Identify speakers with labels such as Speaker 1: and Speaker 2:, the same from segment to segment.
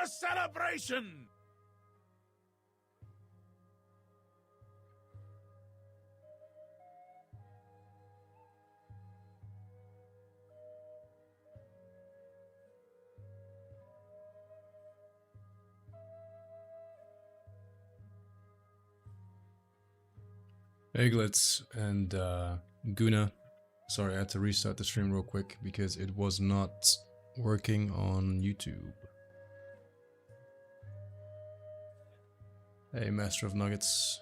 Speaker 1: a celebration!
Speaker 2: Eglitz and Guna. Sorry, I had to restart the stream real quick because it was not working on YouTube. Hey, Master of Nuggets.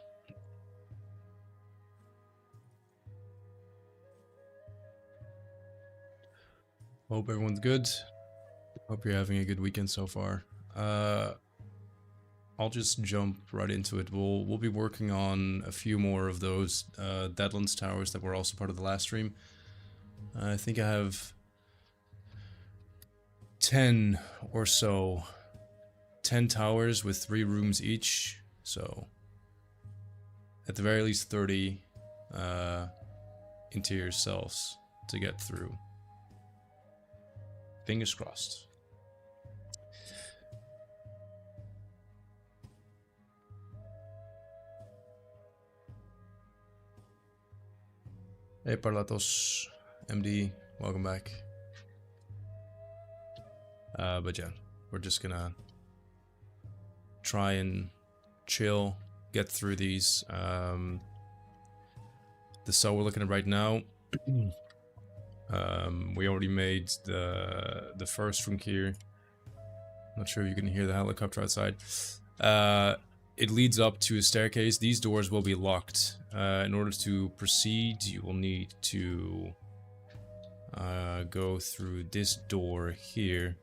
Speaker 2: Hope everyone's good. Hope you're having a good weekend so far. I'll just jump right into it. We'll be working on a few more of those Deadlands towers that were also part of the last stream. I think I have 10 or so. 10 towers with 3 rooms each. So, at the very least 30 interior cells to get through. Fingers crossed. Hey Parlatos, MD, welcome back. But yeah, we're just gonna try and chill, get through these. The cell we're looking at right now, we already made the first room here. Not sure if you can hear the helicopter outside. It leads up to a staircase. These doors will be locked. In order to proceed, you will need to go through this door here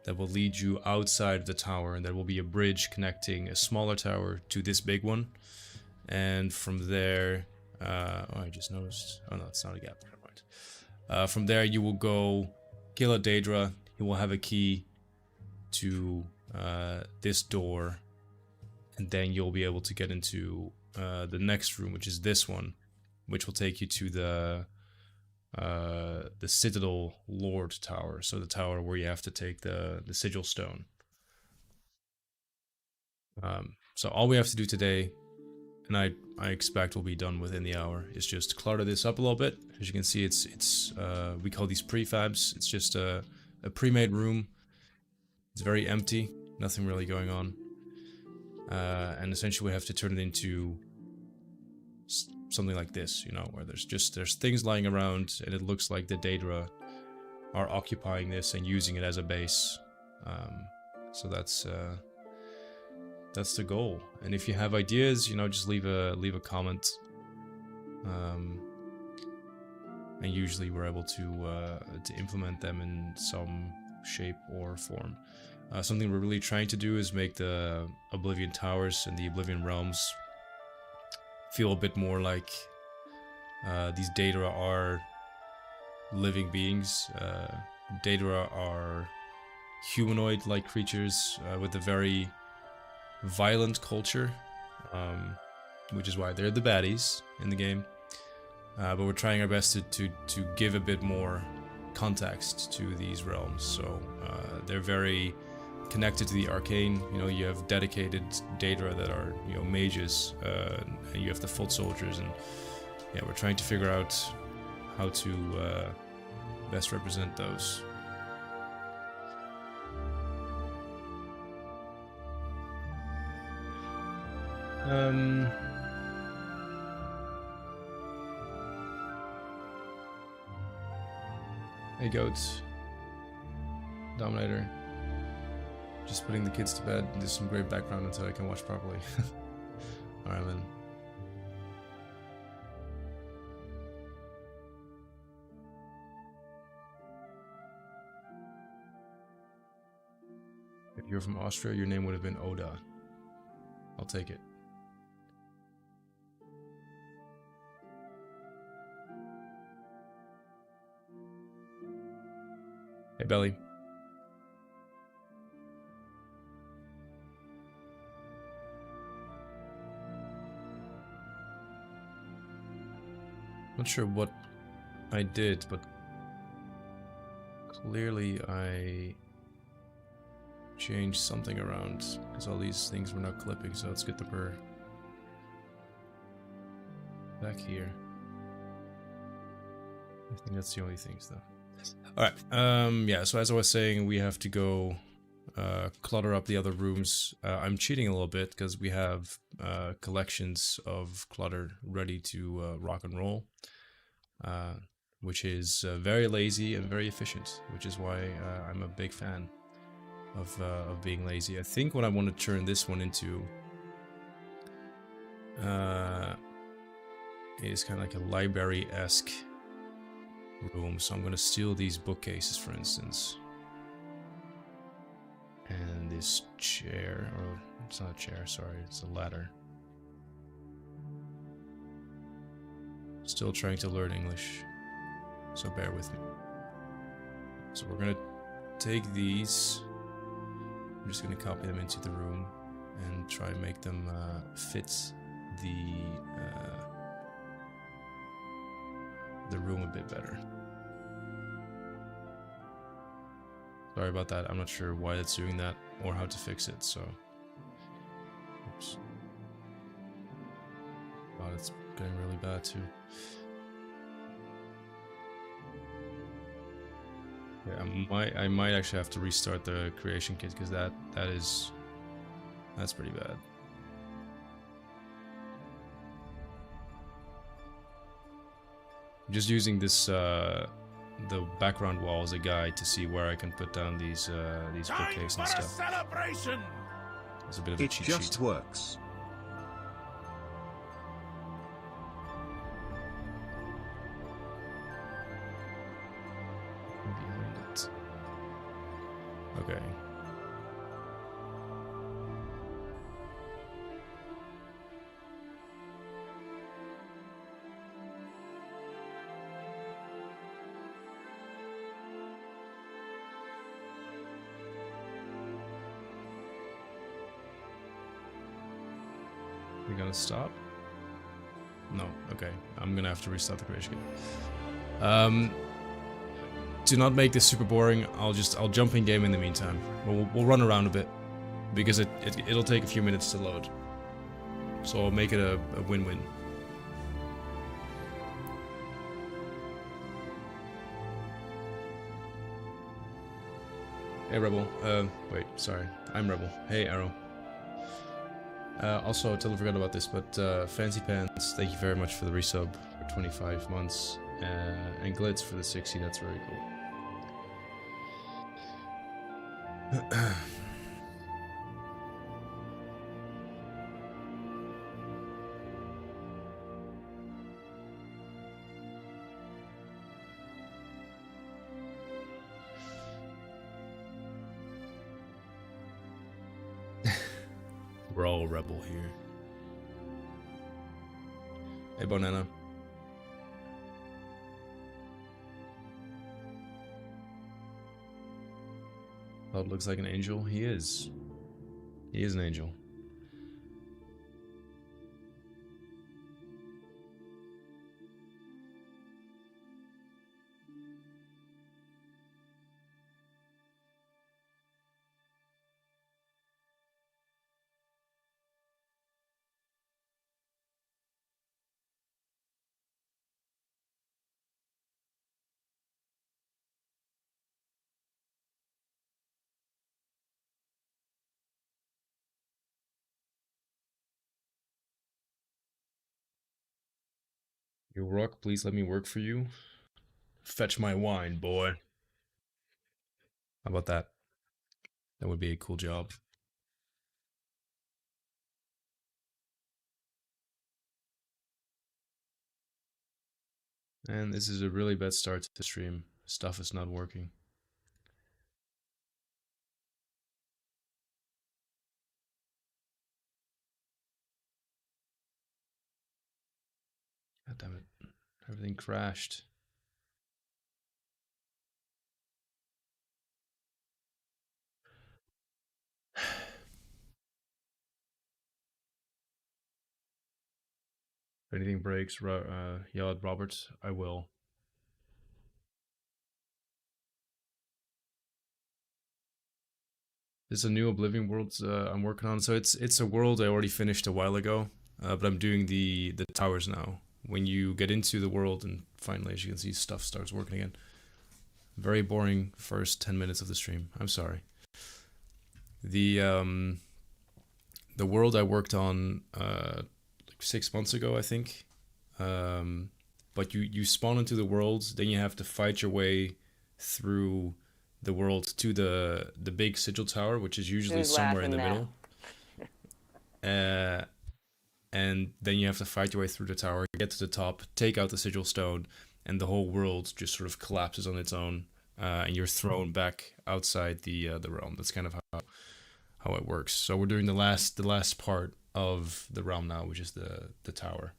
Speaker 2: that will lead you outside of the tower, and there will be a bridge connecting a smaller tower to this big one. And from there, oh, I just noticed. Oh no, it's not a gap. Never mind. From there, you will go kill a Daedra. He will have a key to this door. And then you'll be able to get into the next room, which is this one, which will take you to the Citadel Lord Tower. So the tower where you have to take the Sigil Stone. So all we have to do today, and I expect will be done within the hour, is just clutter this up a little bit. As you can see, it's we call these prefabs. It's just a pre-made room. It's very empty, nothing really going on. And essentially we have to turn it into something like this, you know, where there's things lying around and it looks like the Daedra are occupying this and using it as a base. So that's the goal. And if you have ideas, you know, just leave a comment. And usually we're able to implement them in some shape or form. Something we're really trying to do is make the Oblivion towers and the Oblivion realms feel a bit more like these Daedra are living beings. Daedra are humanoid-like creatures with a very violent culture, which is why they're the baddies in the game. But we're trying our best to give a bit more context to these realms. So they're very connected to the arcane. You know, you have dedicated Daedra that are, you know, mages, and you have the foot soldiers, and yeah, we're trying to figure out how to best represent those. Hey goats, Dominator. Just putting the kids to bed. There's some great background until I can watch properly. Alright, man. If you're from Austria, your name would have been Oda. I'll take it. Hey, Belly. Not sure what I did, but clearly I change something around because all these things were not clipping, so let's get the burr back here. I think that's the only things though. Alright, yeah, so as I was saying, we have to go clutter up the other rooms. I'm cheating a little bit because we have collections of clutter ready to rock and roll, which is very lazy and very efficient, which is why I'm a big fan of being lazy. I think what I want to turn this one into is kind of like a library-esque room, so I'm going to steal these bookcases, for instance. And this chair, or it's not a chair, sorry, it's a ladder. Still trying to learn English, so bear with me. So we're gonna take these, I'm just gonna copy them into the room and try and make them fit the room a bit better. Sorry about that, I'm not sure why it's doing that or how to fix it, so... Oops. Wow, it's getting really bad too. Yeah, I might actually have to restart the creation kit because that's pretty bad. I'm just using this the background wall as a guide to see where I can put down these bookcases and stuff.
Speaker 1: Celebration!
Speaker 2: It's a bit of a cheat sheet.
Speaker 3: It just works.
Speaker 2: Behind it. Okay. We gonna stop? No, okay. I'm gonna have to restart the creation game. To not make this super boring, I'll jump in game in the meantime. We'll run around a bit because it'll take a few minutes to load. So I'll make it a win-win. Hey Rebel. Wait, sorry. I'm Rebel. Hey Arrow. Also, I totally forgot about this, but Fancy Pants, thank you very much for the resub for 25 months. And Glitz for the 60, that's very cool. We're all rebel here. Hey, Bonana. Cloud looks like an angel. He is. He is an angel. Yo, Rock, please let me work for you. Fetch my wine, boy. How about that? That would be a cool job. And this is a really bad start to the stream. Stuff is not working. God damn it. Everything crashed. If anything breaks, yell at Robert. I will. It's a new Oblivion world I'm working on. So it's a world I already finished a while ago, but I'm doing the towers now. When you get into the world and finally, as you can see, stuff starts working again. Very boring first 10 minutes of the stream. I'm sorry. The world I worked on like 6 months ago, I think. But you spawn into the world, then you have to fight your way through the world to the big sigil tower, which is usually somewhere in the middle. And then you have to fight your way through the tower, get to the top, take out the sigil stone, and the whole world just sort of collapses on its own, and you're thrown back outside the realm. That's kind of how it works. So we're doing the last part of the realm now, which is the tower.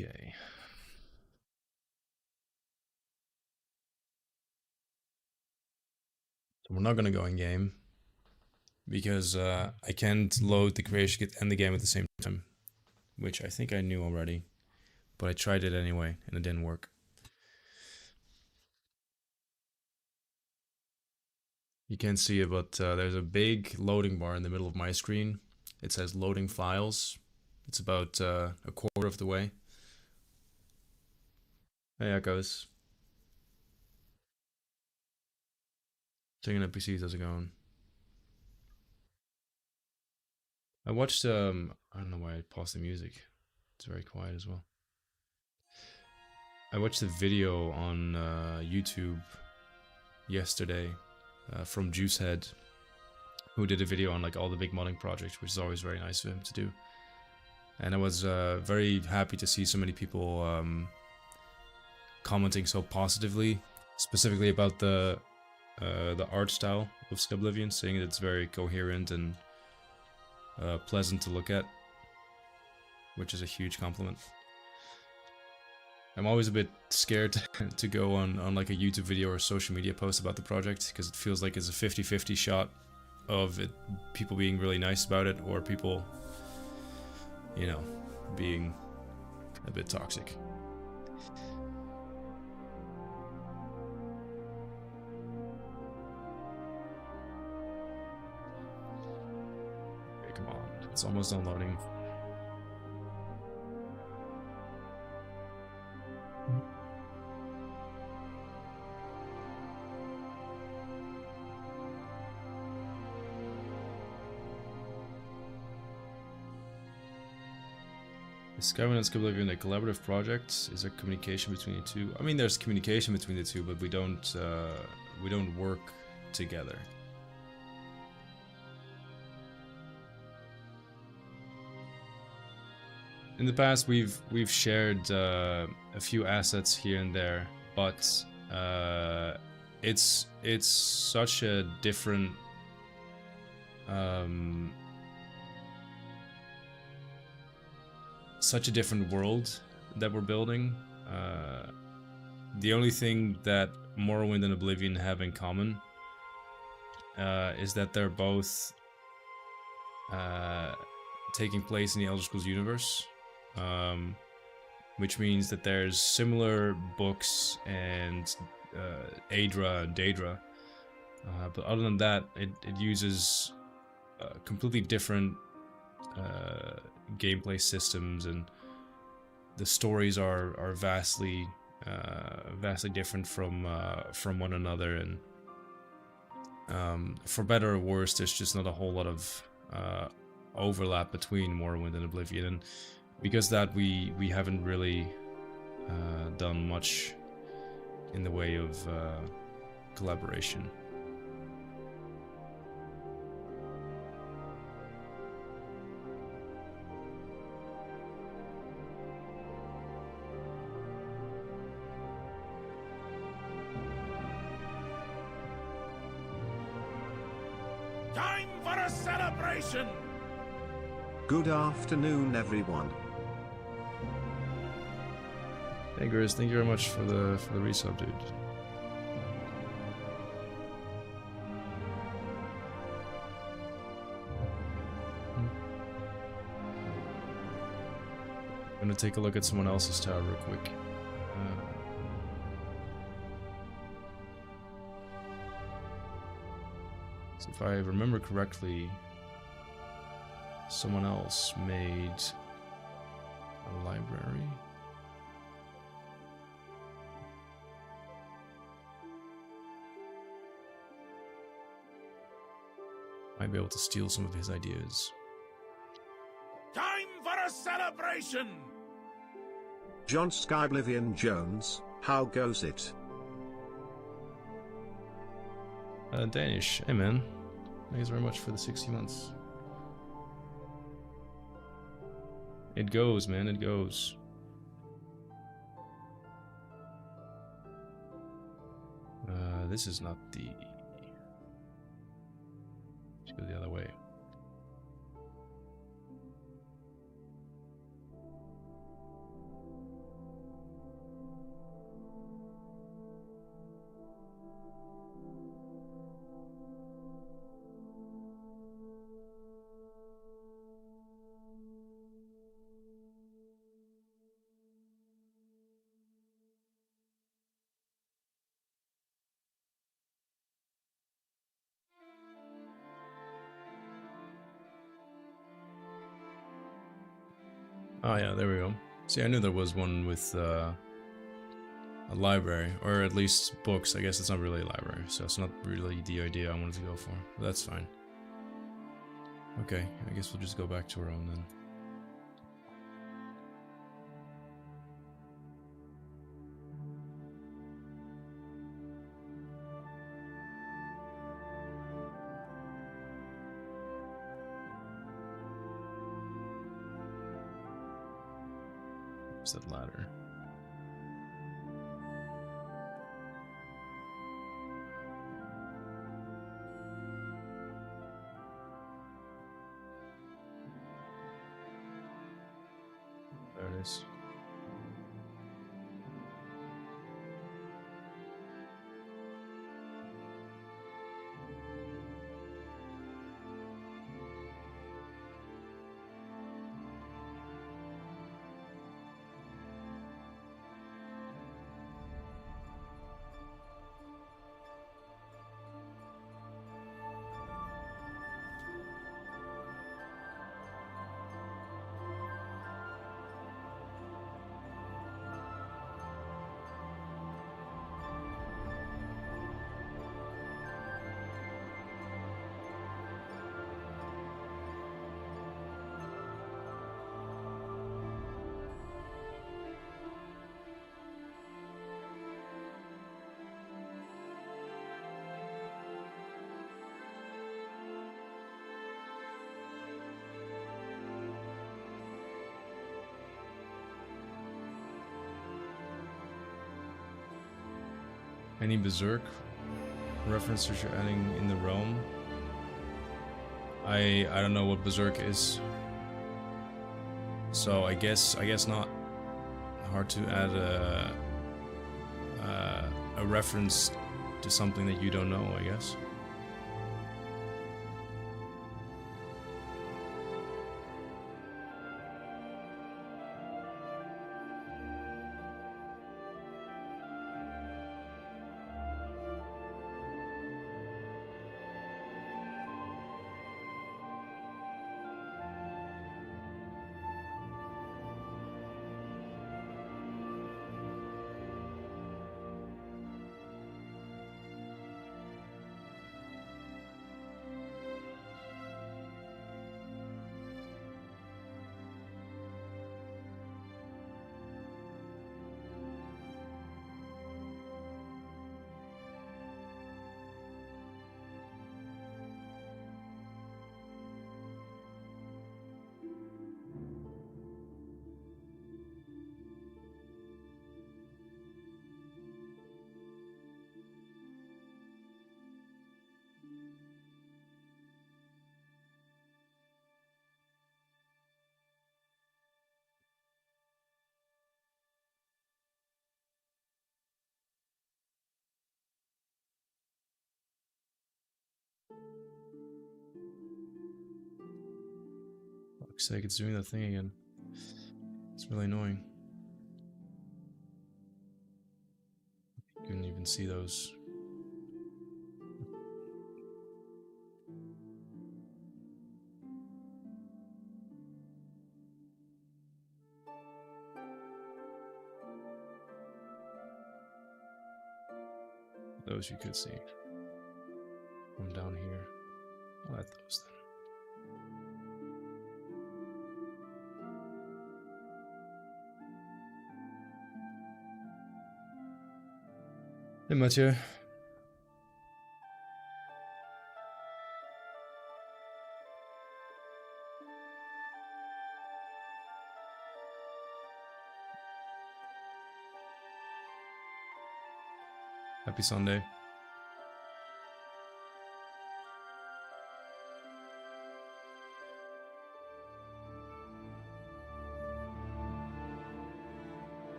Speaker 2: Okay. So we're not gonna go in game because I can't load the creation kit and the game at the same time, which I think I knew already, but I tried it anyway and it didn't work. You can't see it, but there's a big loading bar in the middle of my screen. It says loading files. It's about a quarter of the way. Hey, Echoes. Taking up PCs, how's it going? I watched, I don't know why I paused the music. It's very quiet as well. I watched a video on YouTube yesterday from Juicehead, who did a video on like all the big modding projects, which is always very nice of him to do. And I was very happy to see so many people commenting so positively, specifically about the art style of Skyblivion, saying that it's very coherent and pleasant to look at, which is a huge compliment. I'm always a bit scared to go on like a YouTube video or a social media post about the project, because it feels like it's a 50-50 shot of it, people being really nice about it or people, you know, being a bit toxic. Okay, come on, it's almost unloading. Skyrim and Skyblivion, a collaborative project. Is there communication between the two? I mean, there's communication between the two, but we don't work together. In the past, we've shared a few assets here and there, but it's such a different world that we're building. The only thing that Morrowind and Oblivion have in common is that they're both taking place in the Elder Scrolls universe, which means that there's similar books and Aedra and Daedra, but other than that, it uses completely different gameplay systems, and the stories are vastly different from one another, and for better or worse, there's just not a whole lot of overlap between Morrowind and Oblivion, and because that we haven't really done much in the way of collaboration.
Speaker 1: Time for a celebration!
Speaker 3: Good afternoon, everyone.
Speaker 2: Hey Grizz, thank you very much for the resub, dude. I'm gonna take a look at someone else's tower real quick. if I remember correctly, someone else made a library. Might be able to steal some of his ideas.
Speaker 1: Time for a celebration!
Speaker 3: John Skyblivion Jones, how goes it?
Speaker 2: Danish, hey man. Thanks very much for the 60 months. It goes, man, it goes. This is not the... Let's go the other way. Oh yeah, there we go. See, I knew there was one with a library, or at least books. I guess it's not really a library, so it's not really the idea I wanted to go for. But that's fine. Okay, I guess we'll just go back to our own then. Where's that ladder? There it is. Any Berserk references you're adding in the realm? I don't know what Berserk is, so I guess not. Hard to add a reference to something that you don't know, I guess. Fuck's sake, it's doing that thing again. It's really annoying. You couldn't even see those. Those you could see from down here. I'll add those then. Hey, Mathieu. Happy Sunday.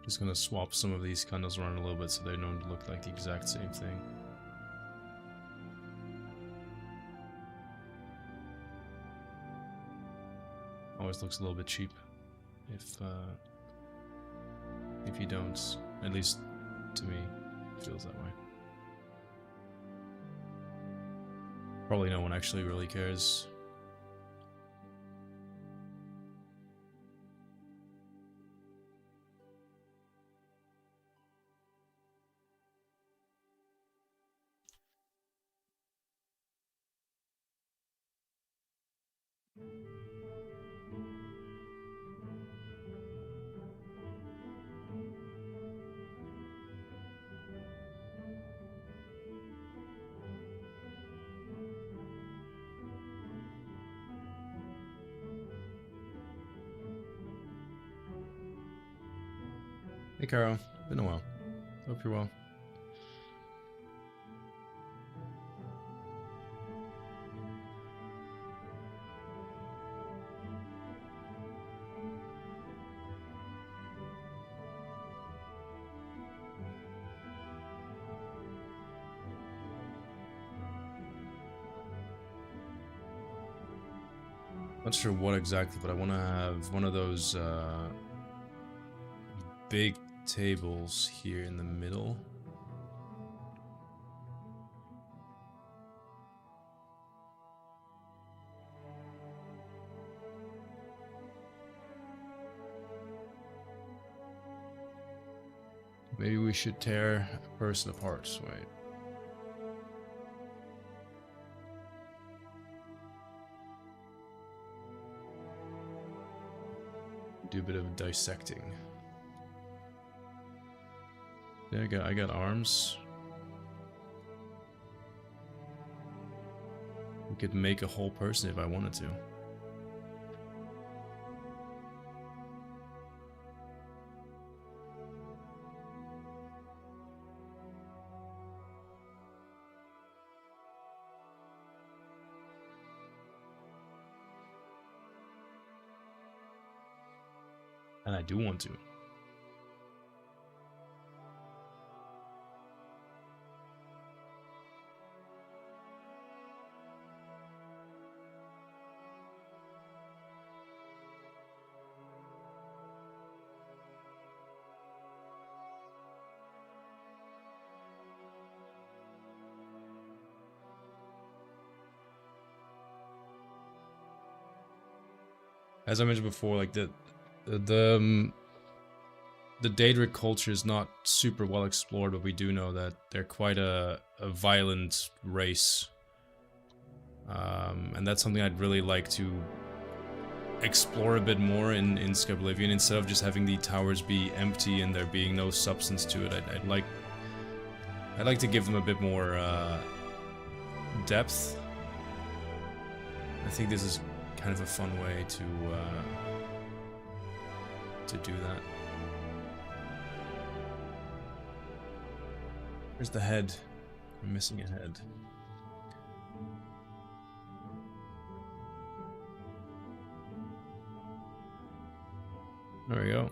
Speaker 2: Just gonna swap some of these candles around a little bit so they don't look like the exact same thing. Always looks a little bit cheap if you don't. At least to me, it feels that way. Probably no one actually really cares. Hey Caro, been a while. Hope you're well. Not sure what exactly, but I want to have one of those big tables here in the middle. Maybe we should tear a person apart, wait. Do a bit of dissecting. Yeah, I got arms. We could make a whole person if I wanted to. And I do want to. As I mentioned before, like the Daedric culture is not super well explored, but we do know that they're quite a violent race, and that's something I'd really like to explore a bit more in Skyblivion instead of just having the towers be empty and there being no substance to it. I'd like to give them a bit more depth. I think this is kind of a fun way to do that. Where's the head? I'm missing a head. There we go.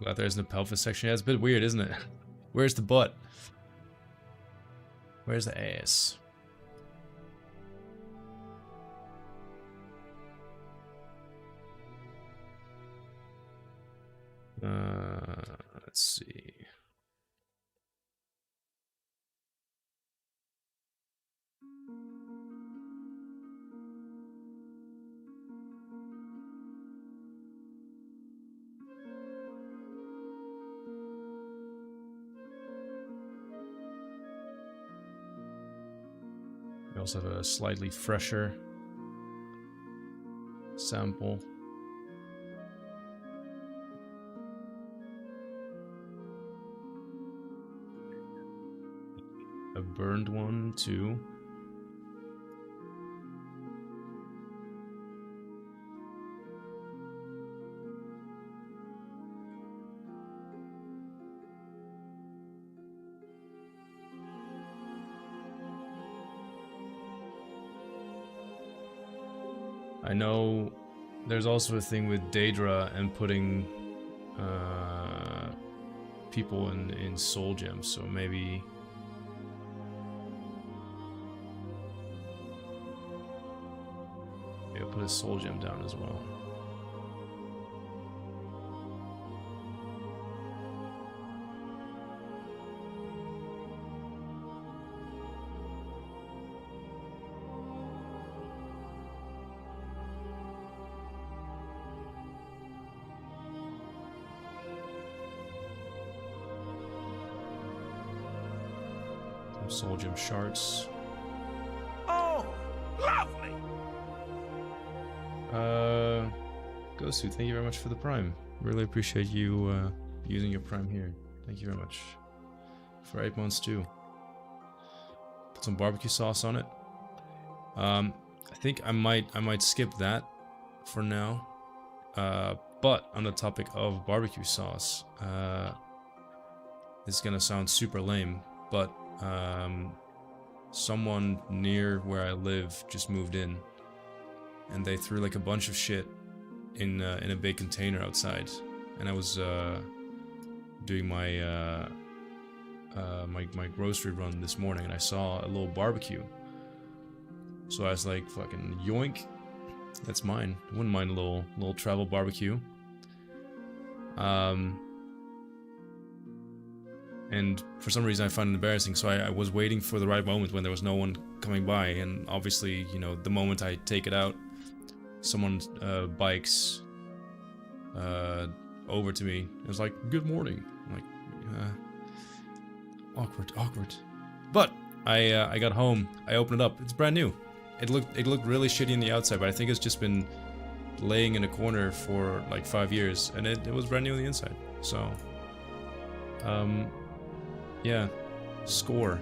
Speaker 2: Glad there's no pelvis section. Yeah, it's a bit weird, isn't it? Where's the butt? Where's the ass? Let's see. We also have a slightly fresher sample. A burned one too. I know there's also a thing with Daedra and putting people in soul gems, so maybe I'll put a soul gem down as well. Soul gem shards.
Speaker 1: Oh, lovely!
Speaker 2: Gosu, thank you very much for the Prime. Really appreciate you using your Prime here. Thank you very much. For 8 months too. Put some barbecue sauce on it. I think I might skip that for now. But on the topic of barbecue sauce, this is gonna sound super lame, but someone near where I live just moved in, and they threw like a bunch of shit in a big container outside, and I was doing my my grocery run this morning, and I saw a little barbecue, so I was like, fucking yoink, that's mine. I wouldn't mind a little travel barbecue. And for some reason I found it embarrassing, so I was waiting for the right moment when there was no one coming by, and obviously, you know, the moment I take it out, someone bikes over to me. It was like, good morning. I'm like, awkward. But I got home, I opened it up, it's brand new. It looked really shitty on the outside, but I think it's just been laying in a corner for like 5 years, and it was brand new on the inside. So, yeah, score.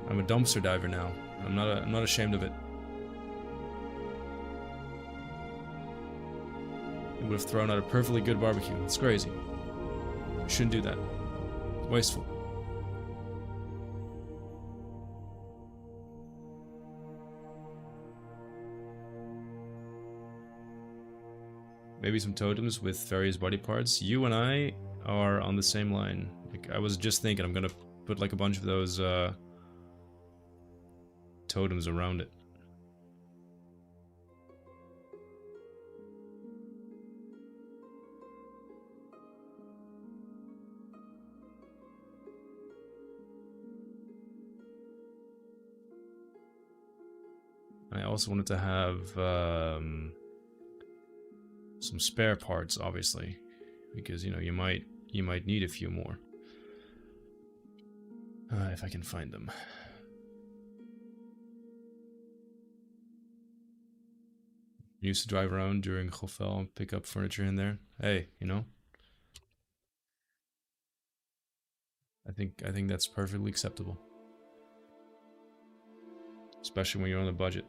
Speaker 2: I'm a dumpster diver now. I'm not ashamed of it. I would have thrown out a perfectly good barbecue. It's crazy. You shouldn't do that. It's wasteful. Maybe some totems with various body parts. You and I are on the same line. Like, I was just thinking I'm gonna put like a bunch of those totems around it. also wanted to have some spare parts, obviously, because you know you might need a few more if I can find them. Used to drive around during Gofel and pick up furniture in there. Hey, you know, I think that's perfectly acceptable, especially when you're on a budget.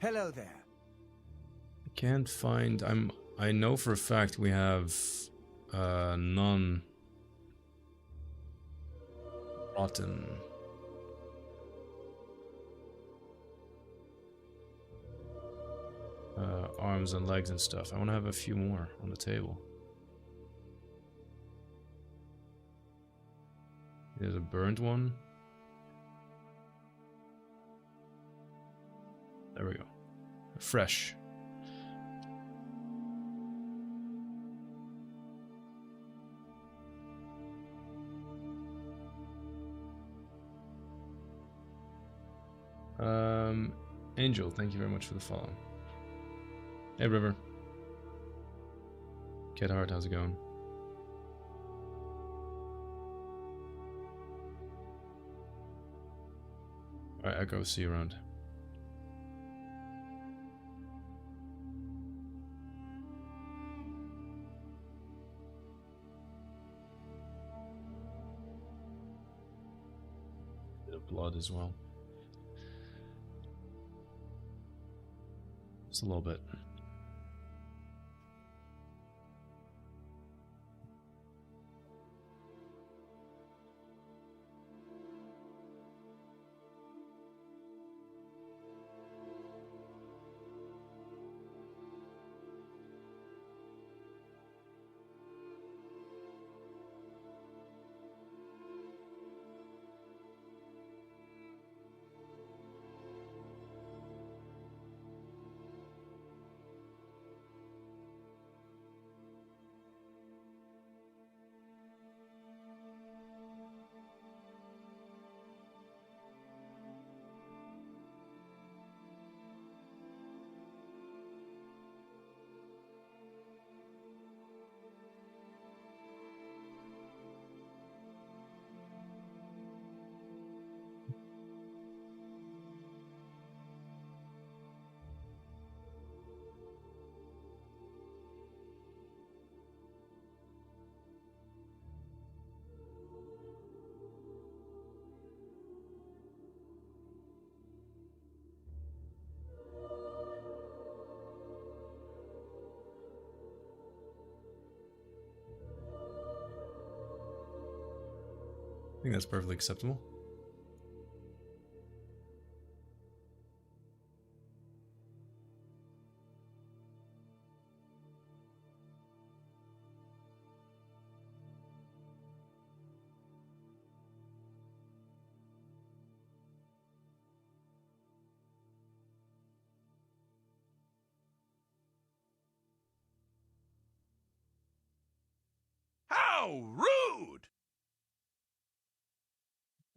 Speaker 1: Hello there.
Speaker 2: I can't find. I know for a fact we have non rotten arms and legs and stuff. I want to have a few more on the table. There's a burnt one. There we go. Fresh. Angel, thank you very much for the follow. Hey, River. Kid Hart, how's it going? Alright, I'll go see you around. Bit of blood as well. Just a little bit. I think that's perfectly acceptable.
Speaker 1: How rude!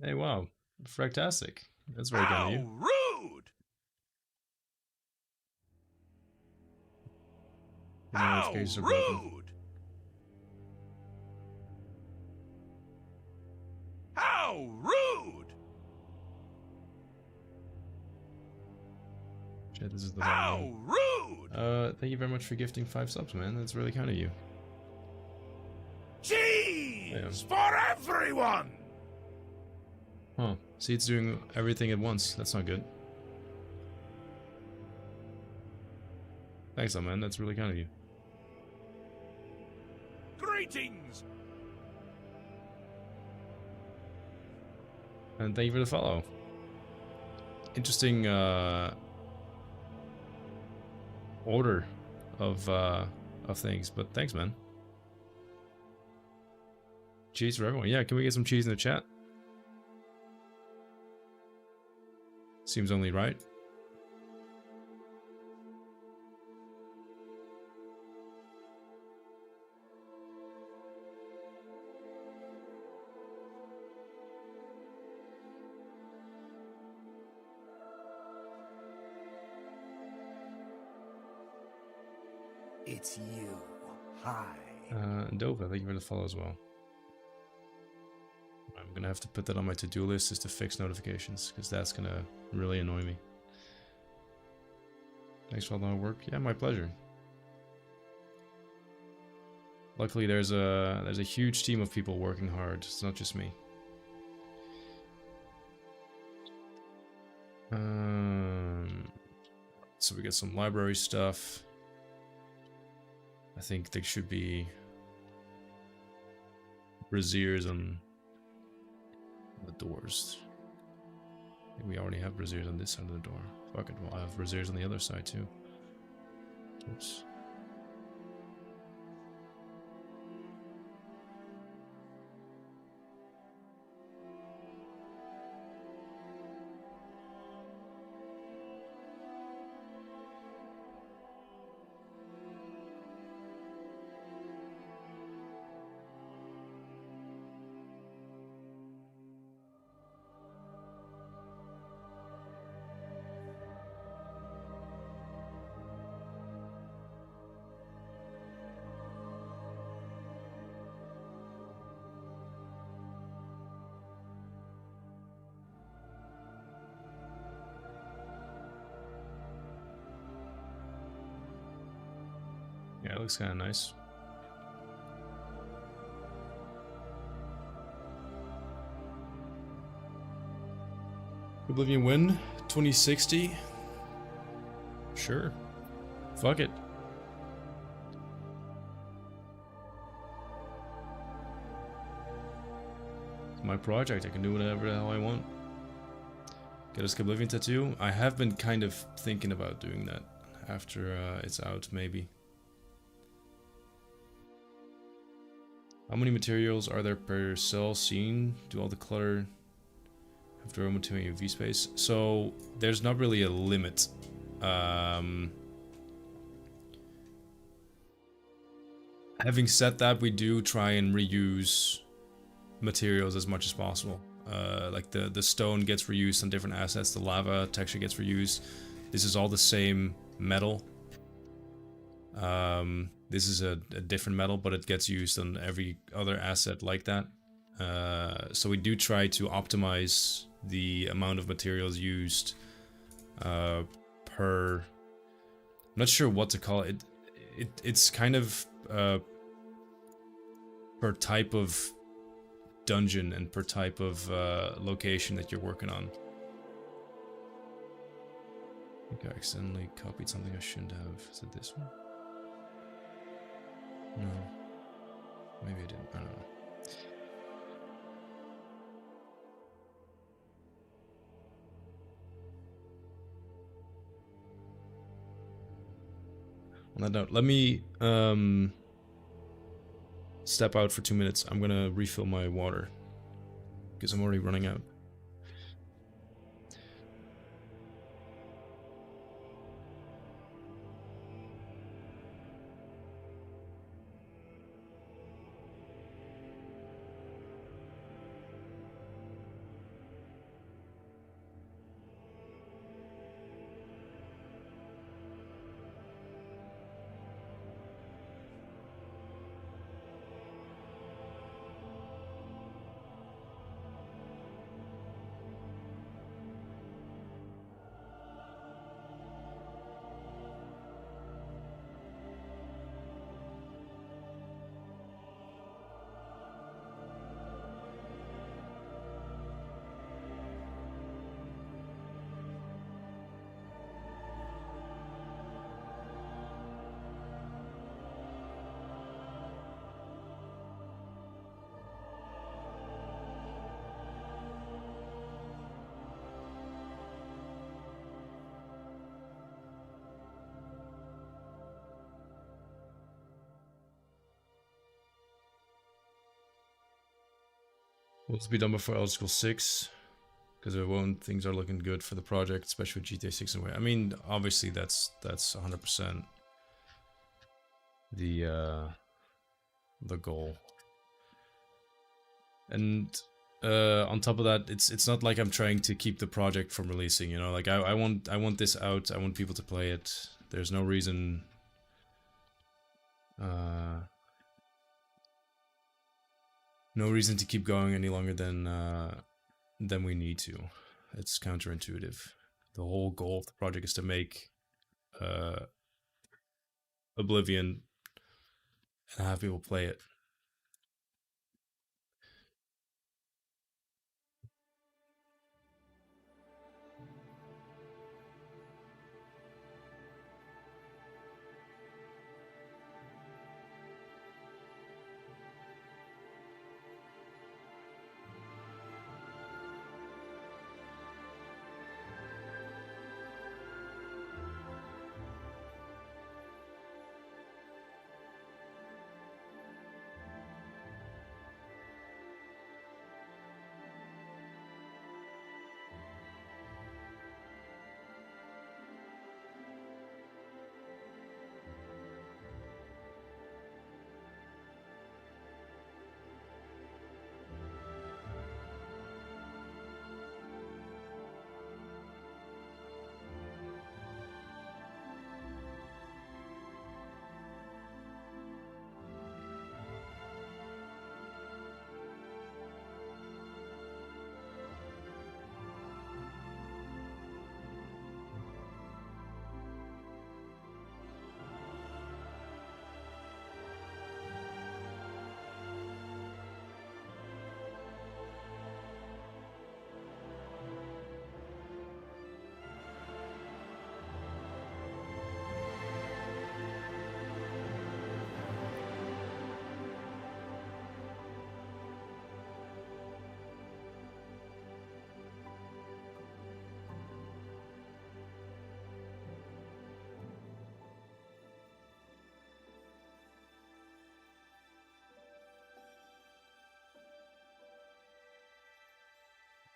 Speaker 2: Hey, wow. Fractastic. That's very good of
Speaker 1: How
Speaker 2: you.
Speaker 1: rude!
Speaker 2: The
Speaker 1: How
Speaker 2: notifications are broken.
Speaker 1: rude! How rude!
Speaker 2: Shit, this is the
Speaker 1: How
Speaker 2: wrong
Speaker 1: rude!
Speaker 2: one. Thank you very much for gifting 5 subs, man. That's really kind of you.
Speaker 1: Cheese for everyone!
Speaker 2: Huh. See, it's doing everything at once. That's not good. Thanks, though, man. That's really kind of you.
Speaker 1: Greetings!
Speaker 2: And thank you for the follow. Interesting order of things. But thanks, man. Cheese for everyone. Yeah, can we get some cheese in the chat? Seems only right.
Speaker 1: It's you. Hi.
Speaker 2: Dova, thank you for the follow as well. I'm gonna have to put that on my to-do list is to fix notifications, because that's gonna really annoy me. Thanks for all the hard work. Yeah, my pleasure. Luckily, there's a huge team of people working hard. It's not just me. So we get some library stuff. I think there should be braziers on the doors. I think we already have braziers on this side of the door. Fuck it, we'll have braziers on the other side too. Oops. Yeah, it looks kind of nice. Oblivion win 2060. Sure. Fuck it. It's my project. I can do whatever the hell I want. Get a Skyblivion tattoo. I have been kind of thinking about doing that after it's out, maybe. How many materials are there per cell scene? Do all the clutter have their own material UV space? So there's not really a limit. Having said that, we do try and reuse materials as much as possible. Like the stone gets reused on different assets, the lava texture gets reused. This is all the same metal. This is a different metal, but it gets used on every other asset like that. So we do try to optimize the amount of materials used per... I'm not sure what to call it. It's kind of per type of dungeon and per type of location that you're working on. I think I accidentally copied something I shouldn't have. Is it this one? No. Maybe I didn't. I don't know. On that note, let me step out for 2 minutes. I'm gonna refill my water because I'm already running out. Will this be done before Elder Scrolls 6? Because it won't. Things are looking good for the project, especially with GTA 6 and way. I mean, obviously that's 100% the goal. And on top of that, it's not like I'm trying to keep the project from releasing. You know, like I want this out. I want people to play it. There's no reason. No reason to keep going any longer than we need to. It's counterintuitive. The whole goal of the project is to make Oblivion and have people play it.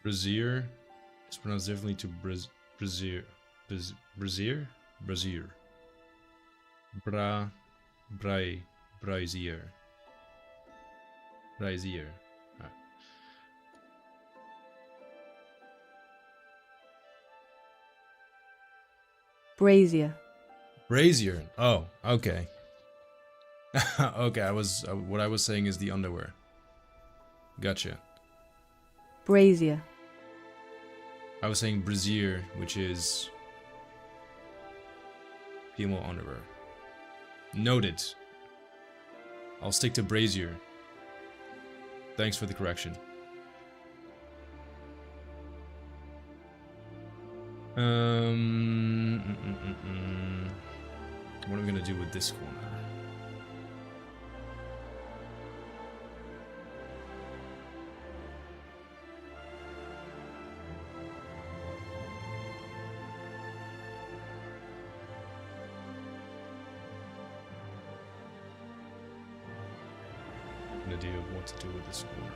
Speaker 2: Brazier. It's pronounced differently to Brazier. Brazier. Brazier. Brazier. Ah.
Speaker 4: Brazier.
Speaker 2: Brazier. Oh, okay. Okay, what I was saying is the underwear. Gotcha.
Speaker 4: Brazier.
Speaker 2: I was saying brazier, which is female underwear. Noted. I'll stick to brazier. Thanks for the correction. What am I gonna do with this corner? An idea of what to do with this corner.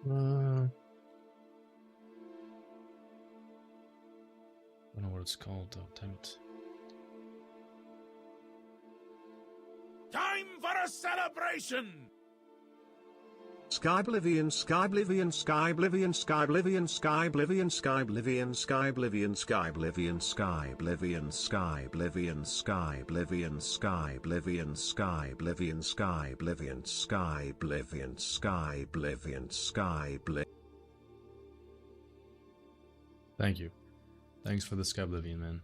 Speaker 2: I don't know what it's called though, damn it.
Speaker 1: Time for a celebration!
Speaker 3: Skyblivion, Skyblivion, Skyblivion, Skyblivion, Skyblivion, Skyblivion, Skyblivion, Skyblivion, Skyblivion, Skyblivion, Skyblivion, Skyblivion, Skyblivion, Skyblivion, Skyblivion, Skyblivion, Skyblivion.
Speaker 2: Thank you. Thanks for the Skyblivion, man.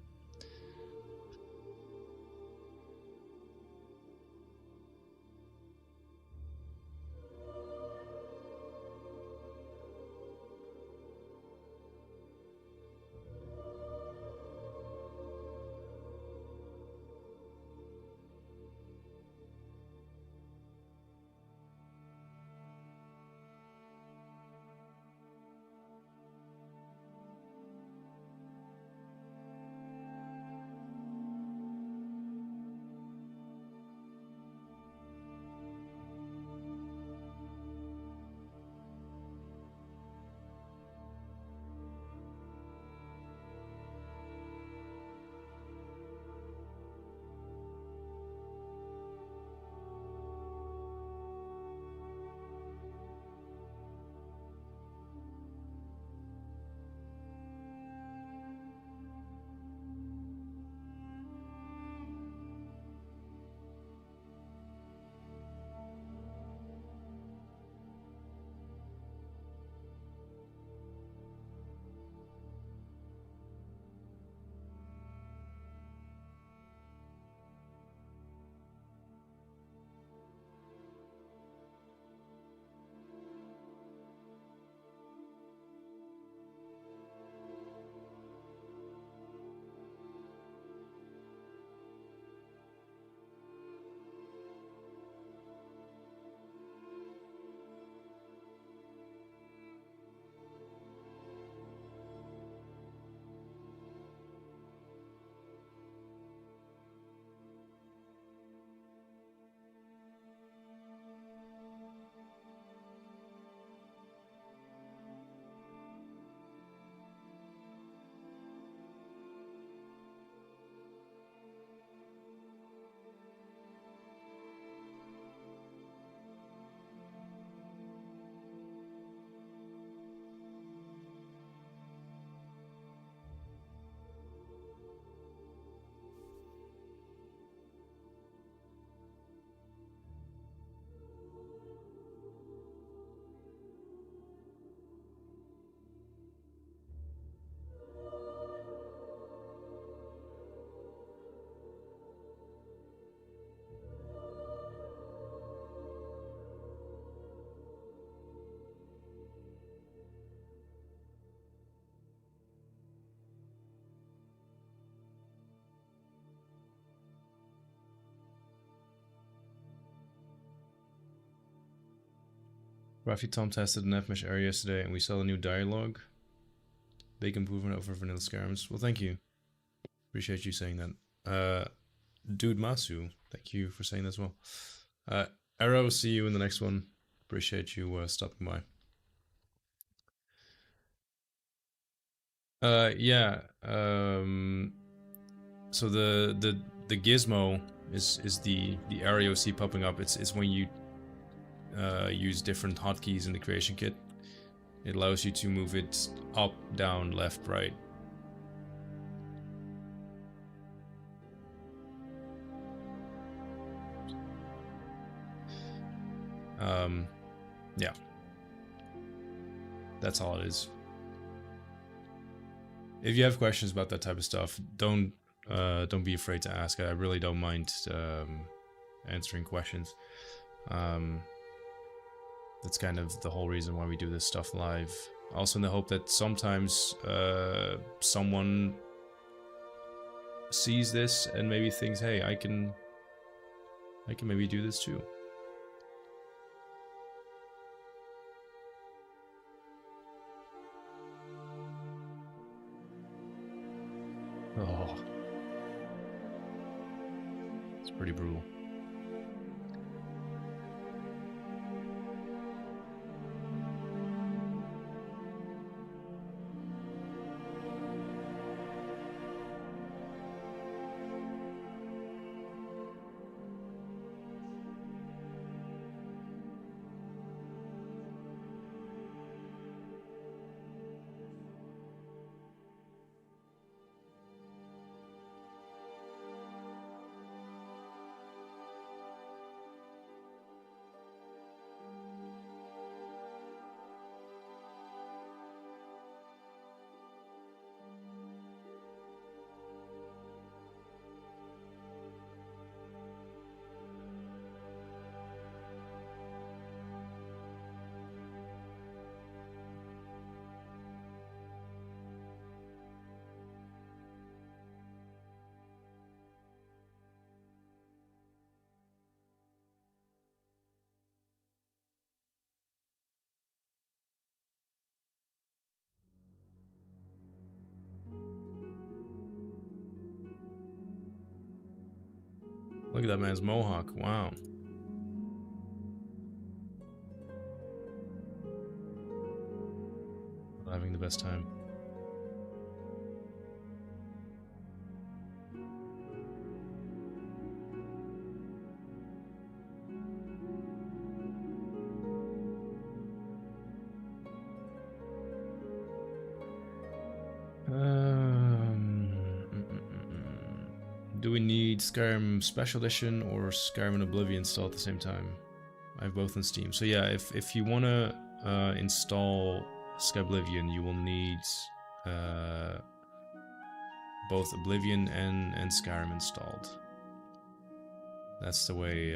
Speaker 2: Rafi Tom tested the Netmesh area yesterday and we saw a new dialogue. Big improvement over vanilla Skyrims. Well, thank you. Appreciate you saying that. Dude Masu, thank you for saying that as well. Arrow, see you in the next one. Appreciate you stopping by. Yeah. So the gizmo is the area you see popping up. It's when you use different hotkeys in the creation kit. It allows you to move it up, down, left, right. Yeah. That's all it is. If you have questions about that type of stuff, don't be afraid to ask. I really don't mind answering questions. That's kind of the whole reason why we do this stuff live. Also in the hope that sometimes someone sees this and maybe thinks, hey, I can maybe do this too. Oh, it's pretty brutal. Look at that man's mohawk. Wow. Not having the best time. Do we need Skyrim Special Edition or Skyrim and Oblivion installed at the same time? I have both on Steam. So yeah, if you want to install Skyblivion, you will need both Oblivion and Skyrim installed. That's the way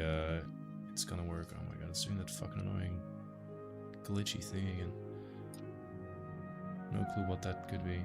Speaker 2: it's gonna work. Oh my god, it's doing that fucking annoying glitchy thing again. No clue what that could be.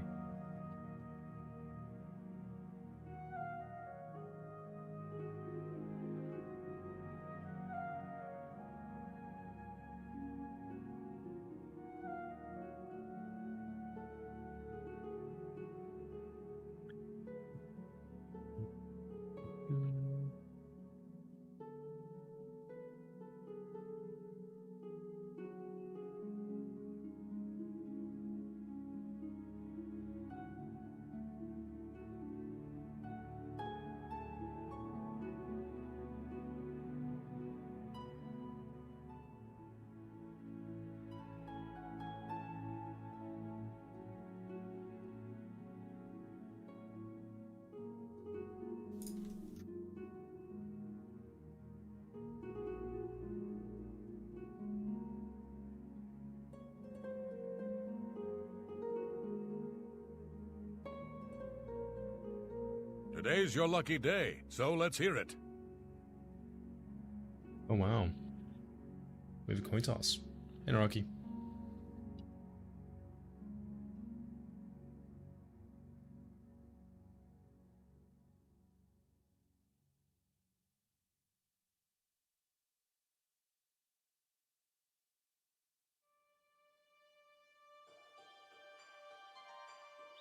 Speaker 1: Today's your lucky day, so let's hear it.
Speaker 2: Oh wow. We have a coin toss. Hey, Rocky.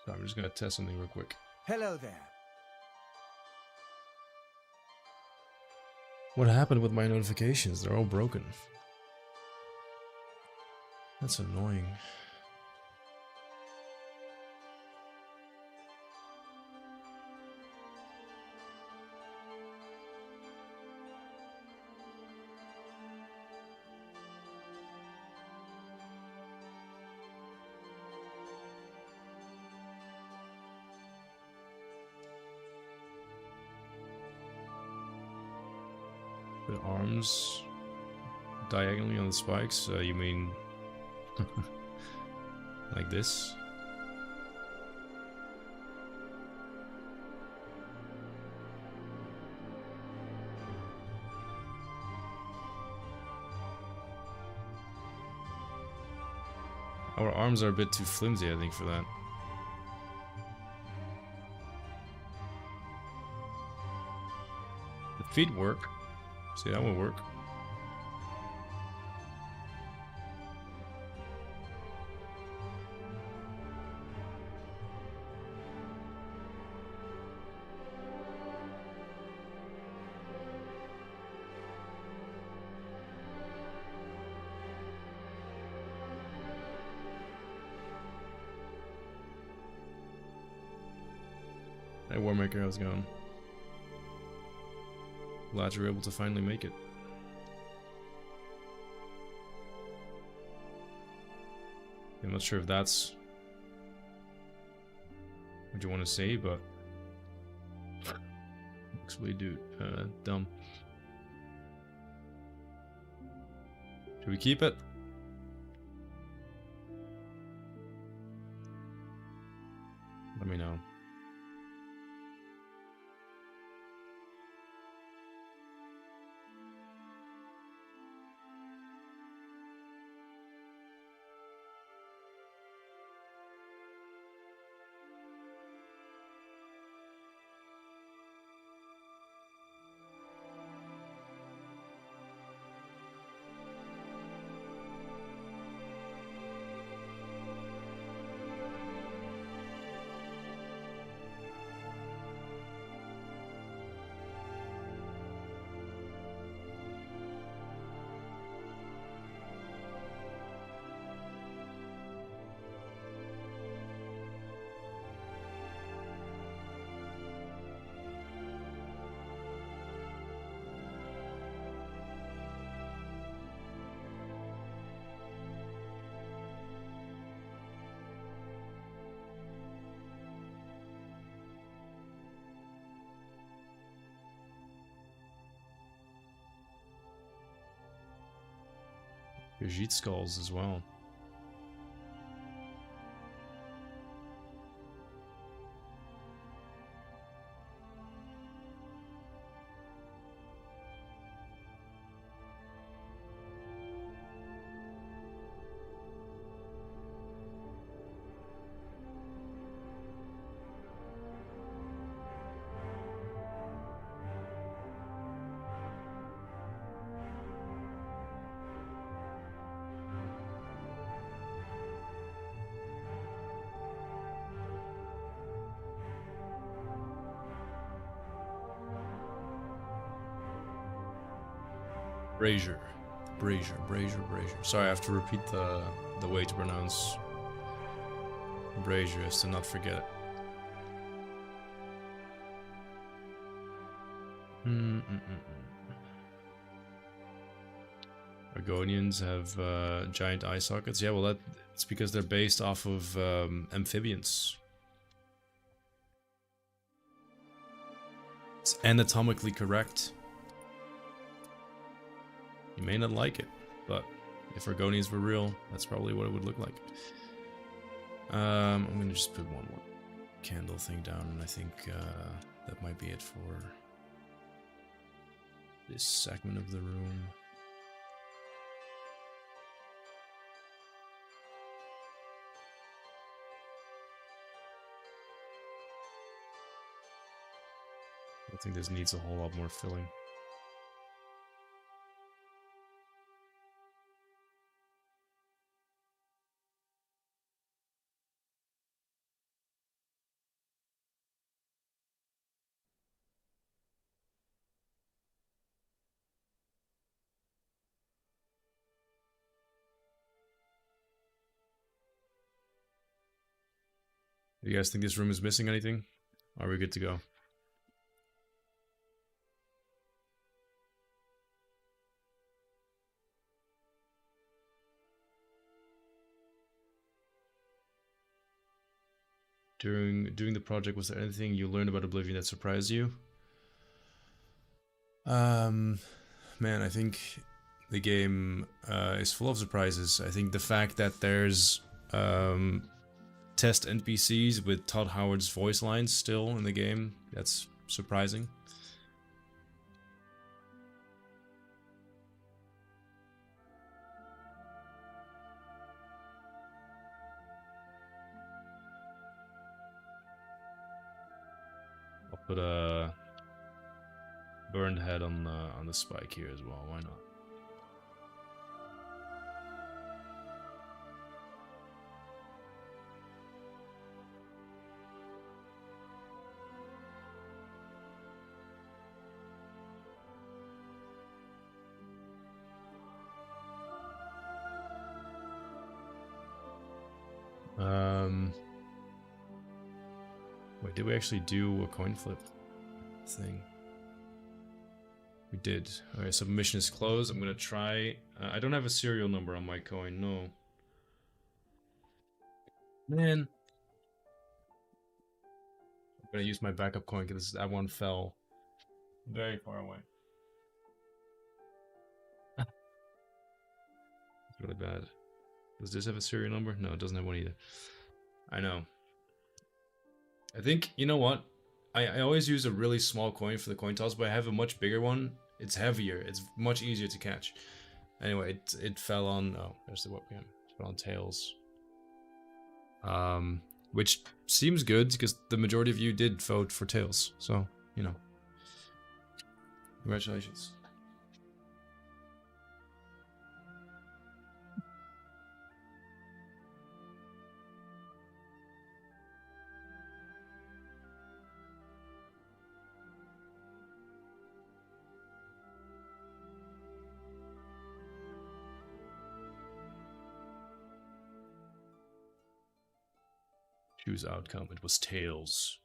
Speaker 2: So I'm just gonna test something real quick.
Speaker 5: Hello there.
Speaker 2: What happened with my notifications? They're all broken. That's annoying. The arms diagonally on the spikes? You mean like this? Our arms are a bit too flimsy, I think, for that. The feet work. See, that would work. Hey, Warmaker, how's it going? Glad you were able to finally make it. I'm not sure if that's what you want to say, but looks really dumb. Should we keep it? Let me know. Brigitte skulls as well. Brazier. Sorry, I have to repeat the way to pronounce Brazier is to not forget it. Argonians have giant eye sockets. Yeah, well, it's because they're based off of amphibians. It's anatomically correct. You may not like it, but if Argonians were real, that's probably what it would look like. I'm gonna just put one more candle thing down, and I think that might be it for this segment of the room. I think this needs a whole lot more filling. You guys think this room is missing anything? Are we good to go? During doing the project, was there anything you learned about Oblivion that surprised you? Man, I think the game is full of surprises. I think the fact that there's test NPCs with Todd Howard's voice lines still in the game, that's surprising. I'll put a burned head on the spike here as well. Why not? Wait, did we actually do a coin flip thing? We did. Alright, submission is closed. I'm gonna try. I don't have a serial number on my coin, no. Man. I'm gonna use my backup coin because that one fell very far away. It's really bad. Does this have a serial number? No, it doesn't have one either. I know. I think, you know what? I always use a really small coin for the coin toss, but I have a much bigger one. It's heavier. It's much easier to catch. Anyway, it fell on... Oh, there's the webcam. It fell on tails. Which seems good, because the majority of you did vote for tails. So, you know. Congratulations. Choose outcome. It was tails.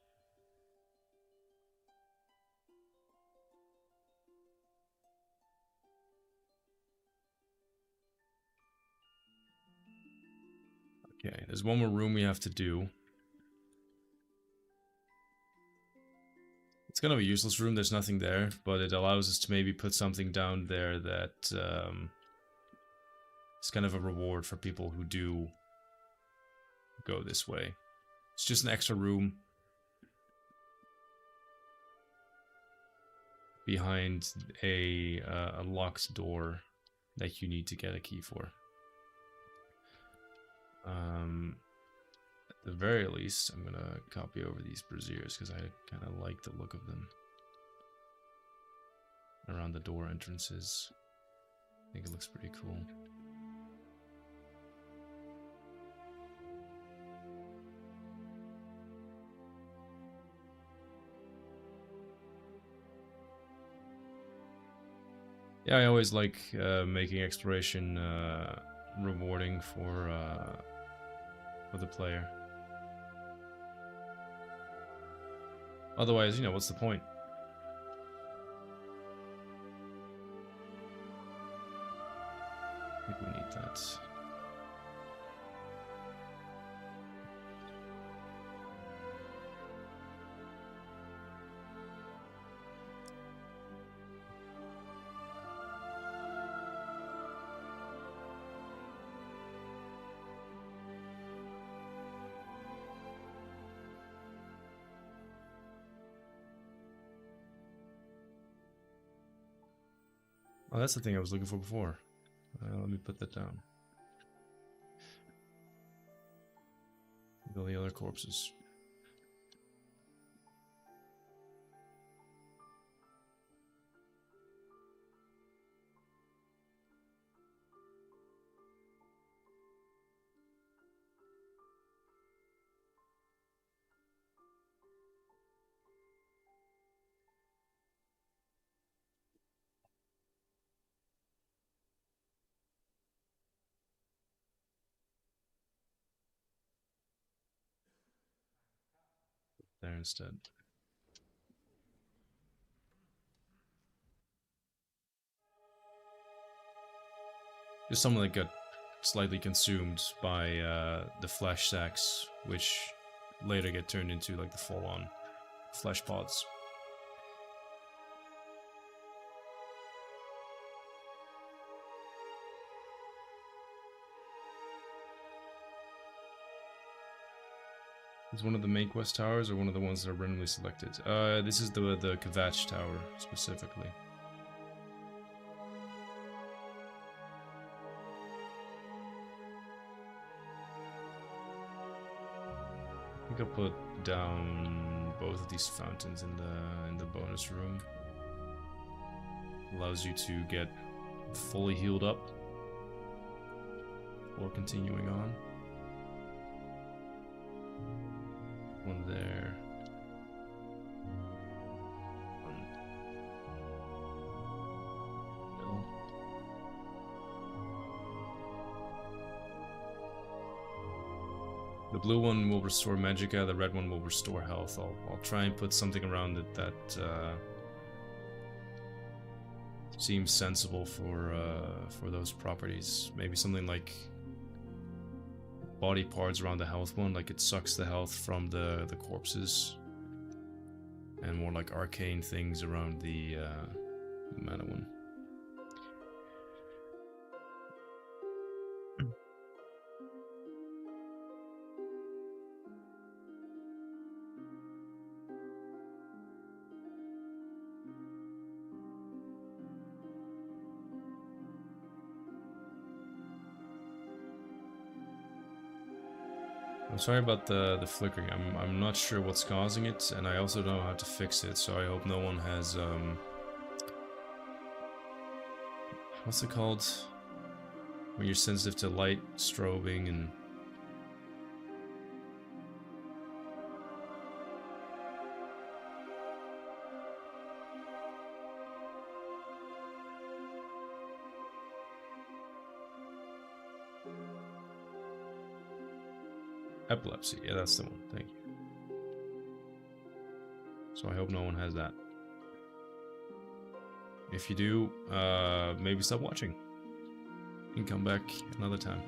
Speaker 2: Okay, there's one more room we have to do. It's kind of a useless room, there's nothing there, but it allows us to maybe put something down there that is kind of a reward for people who do go this way. It's just an extra room behind a locked door that you need to get a key for. At the very least, I'm gonna copy over these braziers because I kind of like the look of them around the door entrances. I think it looks pretty cool. Yeah, I always like making exploration rewarding for the player. Otherwise, you know, what's the point? I think we need that. Oh, that's the thing I was looking for before. Let me put that down. All the other corpses. there instead. Just something that got slightly consumed by the flesh sacks, which later get turned into like the full-on flesh pods. Is one of the main quest towers or one of the ones that are randomly selected? This is the Kvatch tower specifically. I think I'll put down both of these fountains in the bonus room. Allows you to get fully healed up or continuing on. One there. One. Middle. The blue one will restore magicka, the red one will restore health. I'll try and put something around it that seems sensible for those properties. Maybe something like body parts around the health one, like it sucks the health from the corpses, and more like arcane things around the mana one. I'm sorry about the flickering. I'm not sure what's causing it, and I also don't know how to fix it. So I hope no one has what's it called when you're sensitive to light, strobing, and epilepsy. Yeah, that's the one. Thank you. So I hope no one has that. If you do, maybe stop watching. You can come back another time.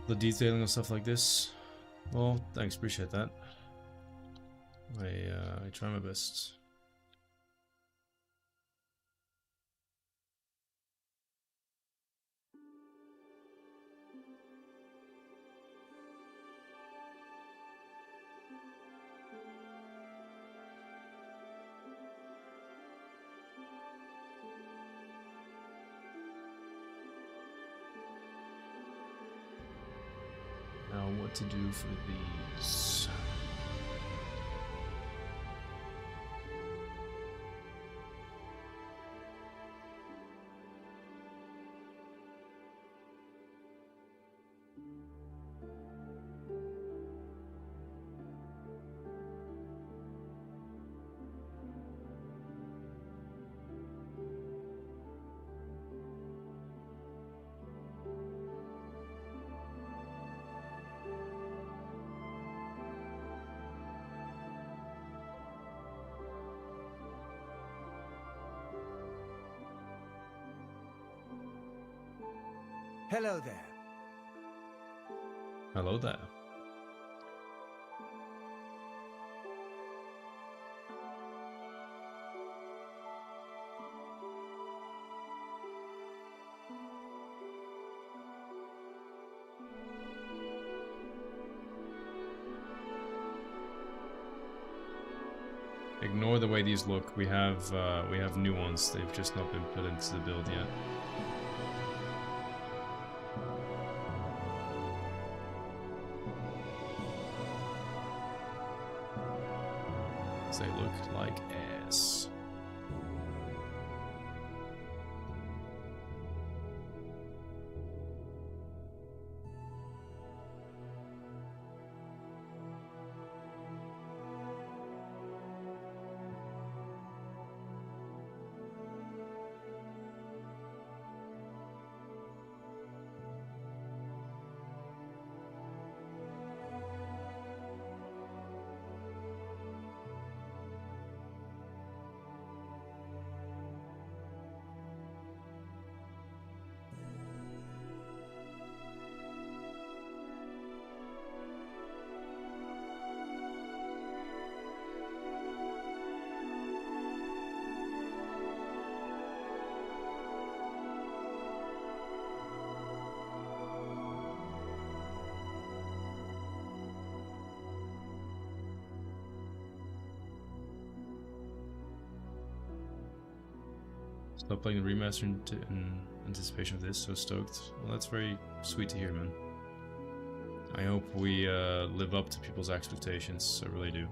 Speaker 2: The detailing of stuff like this. Well, thanks, appreciate that. I try my best. what to do for these.
Speaker 5: Hello there.
Speaker 2: Hello there. Ignore the way these look. We have new ones. They've just not been put into the build yet. They look like ass. Stop playing the remaster in anticipation of this, so stoked. Well, that's very sweet to hear, man. I hope we live up to people's expectations, I really do.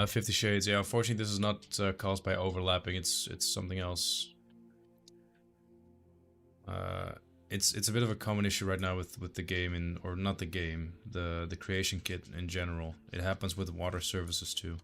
Speaker 2: Fifty Shades. Yeah, unfortunately, this is not caused by overlapping. It's something else. It's a bit of a common issue right now with the game or not the game, the creation kit in general. It happens with water services too.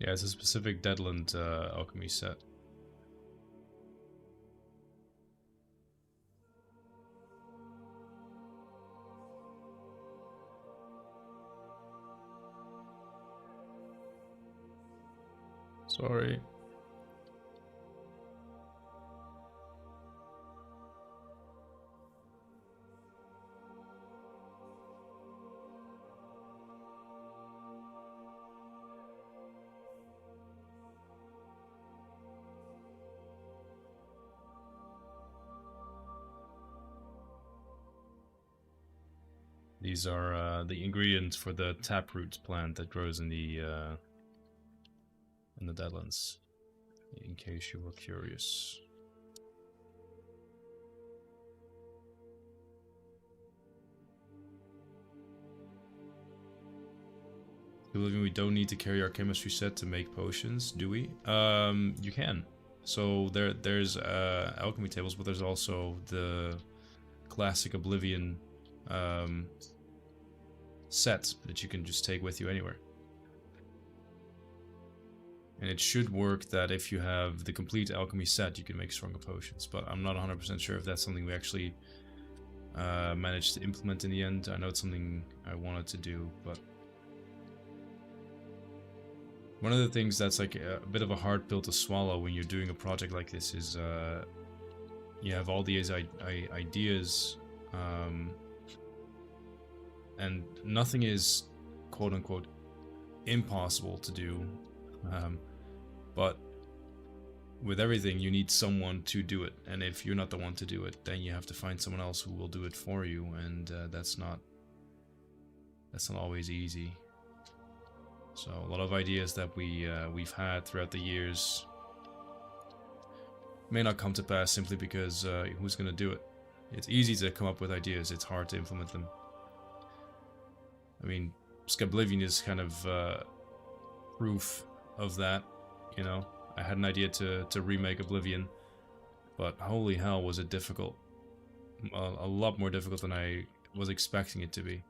Speaker 2: Yeah, it's a specific Deadland alchemy set. Sorry. These are the ingredients for the taproot plant that grows in the Deadlands, in case you were curious. Believing we don't need to carry our chemistry set to make potions, do we? You can. So there's alchemy tables, but there's also the classic Oblivion set that you can just take with you anywhere. And it should work that if you have the complete alchemy set, you can make stronger potions. But I'm not 100% sure if that's something we actually managed to implement in the end. I know it's something I wanted to do, but one of the things that's like a bit of a hard pill to swallow when you're doing a project like this is you have all these ideas, and nothing is quote-unquote impossible to do, but with everything you need someone to do it, and if you're not the one to do it, then you have to find someone else who will do it for you, and that's not always easy. So a lot of ideas that we've had throughout the years may not come to pass simply because who's going to do it? It's easy to come up with ideas, it's hard to implement them. I mean, Skyblivion is kind of proof of that, you know. I had an idea to remake Oblivion, but holy hell was it difficult. A lot more difficult than I was expecting it to be.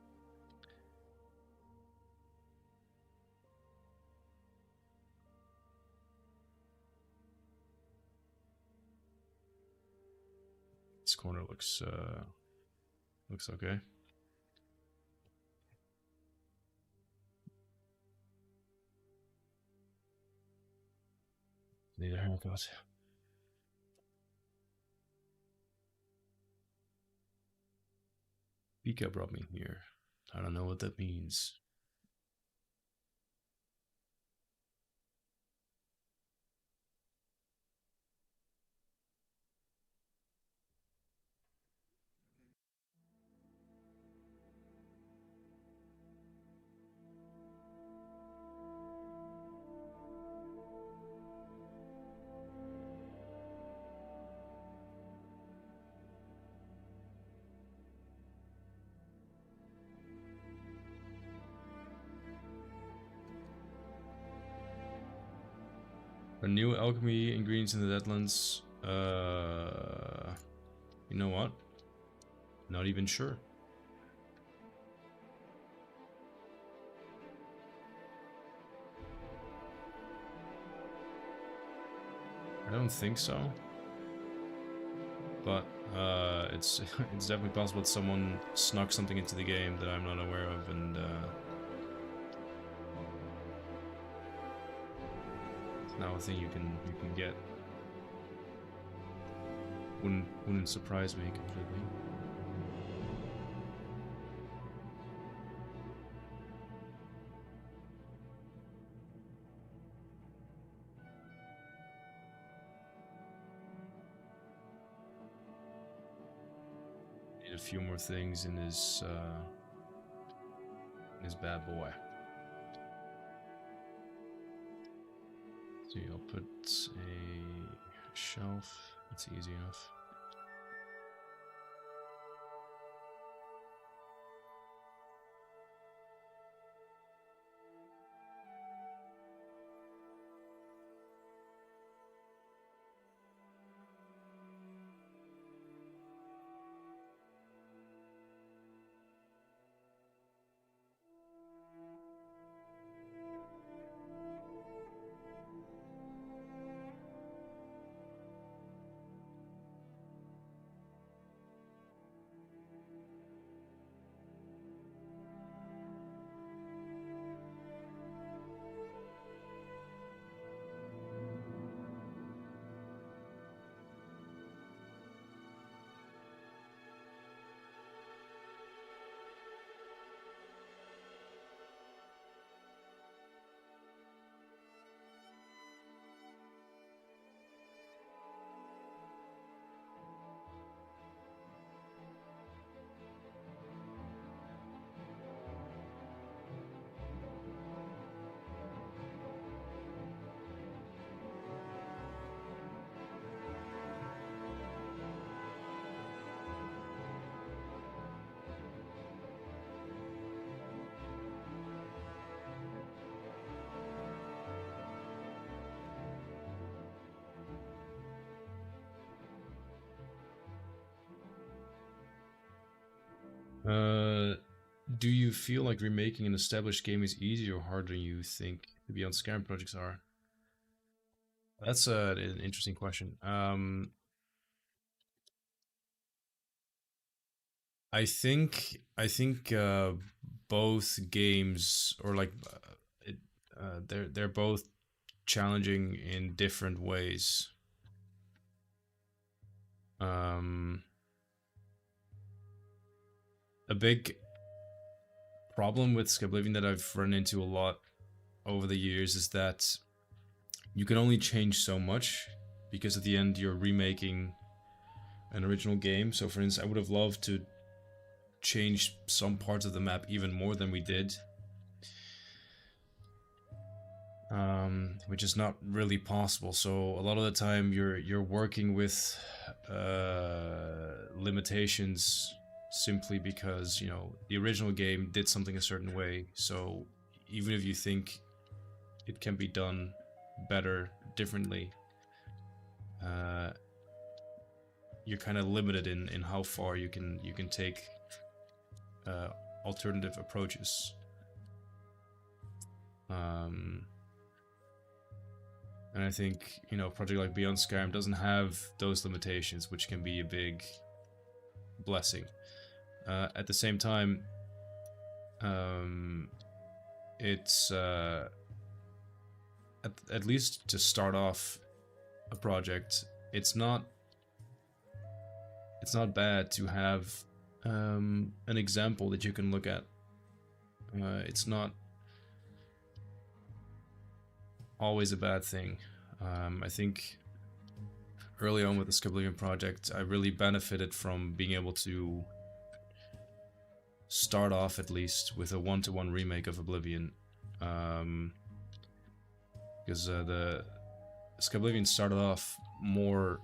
Speaker 2: This corner looks okay. Need a haircut. Pika brought me here. I don't know what that means. Are new alchemy ingredients in the Deadlands? You know what? Not even sure. I don't think so. But it's definitely possible that someone snuck something into the game that I'm not aware of, and now a thing you can get. Wouldn't surprise me completely. Need a few more things in his bad boy. So I'll put a shelf. That's easy enough. Do you feel like remaking an established game is easier or harder than you think the Beyond Skyrim projects are? That's an interesting question. I think both games, or like they're both challenging in different ways. A big problem with Skyblivion that I've run into a lot over the years is that you can only change so much, because at the end you're remaking an original game. So for instance, I would have loved to change some parts of the map even more than we did, which is not really possible. So a lot of the time you're working with limitations simply because, you know, the original game did something a certain way. So even if you think it can be done better, differently, you're kind of limited in how far you can take alternative approaches. And I think, you know, a project like Beyond Skyrim doesn't have those limitations, which can be a big blessing. At the same time, it's at least to start off a project, it's not bad to have an example that you can look at. It's not always a bad thing. I think early on with the Skyblivion project, I really benefited from being able to start off at least with a one-to-one remake of Oblivion, because the Skyblivion started off more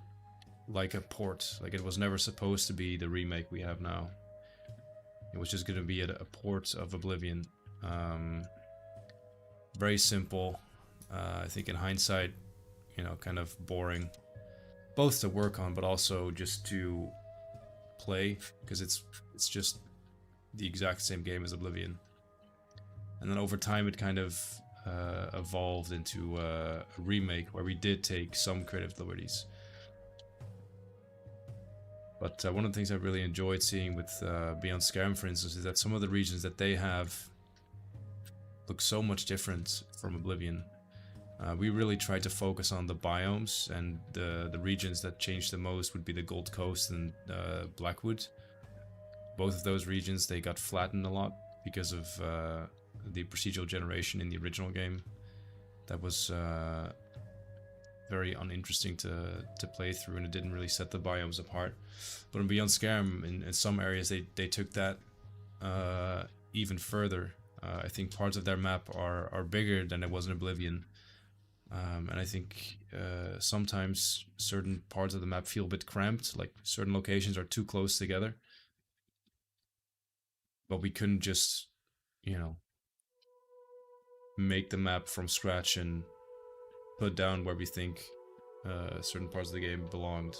Speaker 2: like a port. Like, it was never supposed to be the remake we have now. It was just going to be a port of Oblivion. Very simple. I think in hindsight, you know, kind of boring, both to work on but also just to play, because it's just the exact same game as Oblivion. And then over time it kind of evolved into a remake where we did take some creative liberties. But one of the things I really enjoyed seeing with Beyond Skyrim, for instance, is that some of the regions that they have look so much different from Oblivion. We really tried to focus on the biomes, and the regions that changed the most would be the Gold Coast and Blackwood. Both of those regions, they got flattened a lot because of the procedural generation in the original game. That was very uninteresting to play through, and it didn't really set the biomes apart. But in Beyond Skyrim, in some areas, they took that even further. I think parts of their map are bigger than it was in Oblivion. And I think sometimes certain parts of the map feel a bit cramped, like certain locations are too close together. But we couldn't just, you know, make the map from scratch and put down where we think certain parts of the game belonged.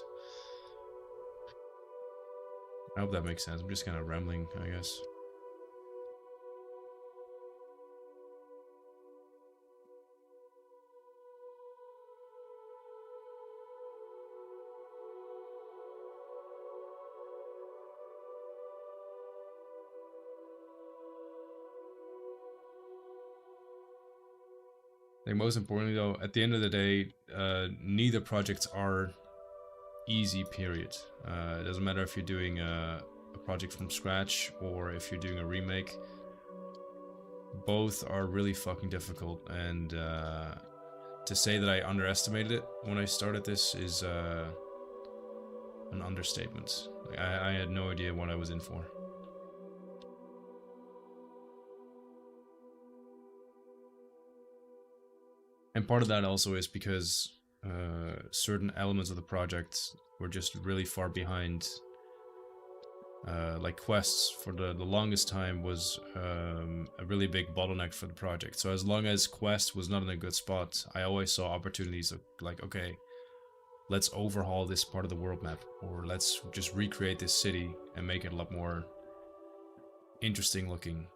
Speaker 2: I hope that makes sense. I'm just kind of rambling, I guess. I think most importantly though, at the end of the day, neither projects are easy, period. It doesn't matter if you're doing a project from scratch or if you're doing a remake. Both are really fucking difficult, and to say that I underestimated it when I started this is an understatement. I had no idea what I was in for. And part of that also is because certain elements of the project were just really far behind. Like quests for the longest time was a really big bottleneck for the project. So as long as quest was not in a good spot, I always saw opportunities of like, okay, let's overhaul this part of the world map, or let's just recreate this city and make it a lot more interesting looking.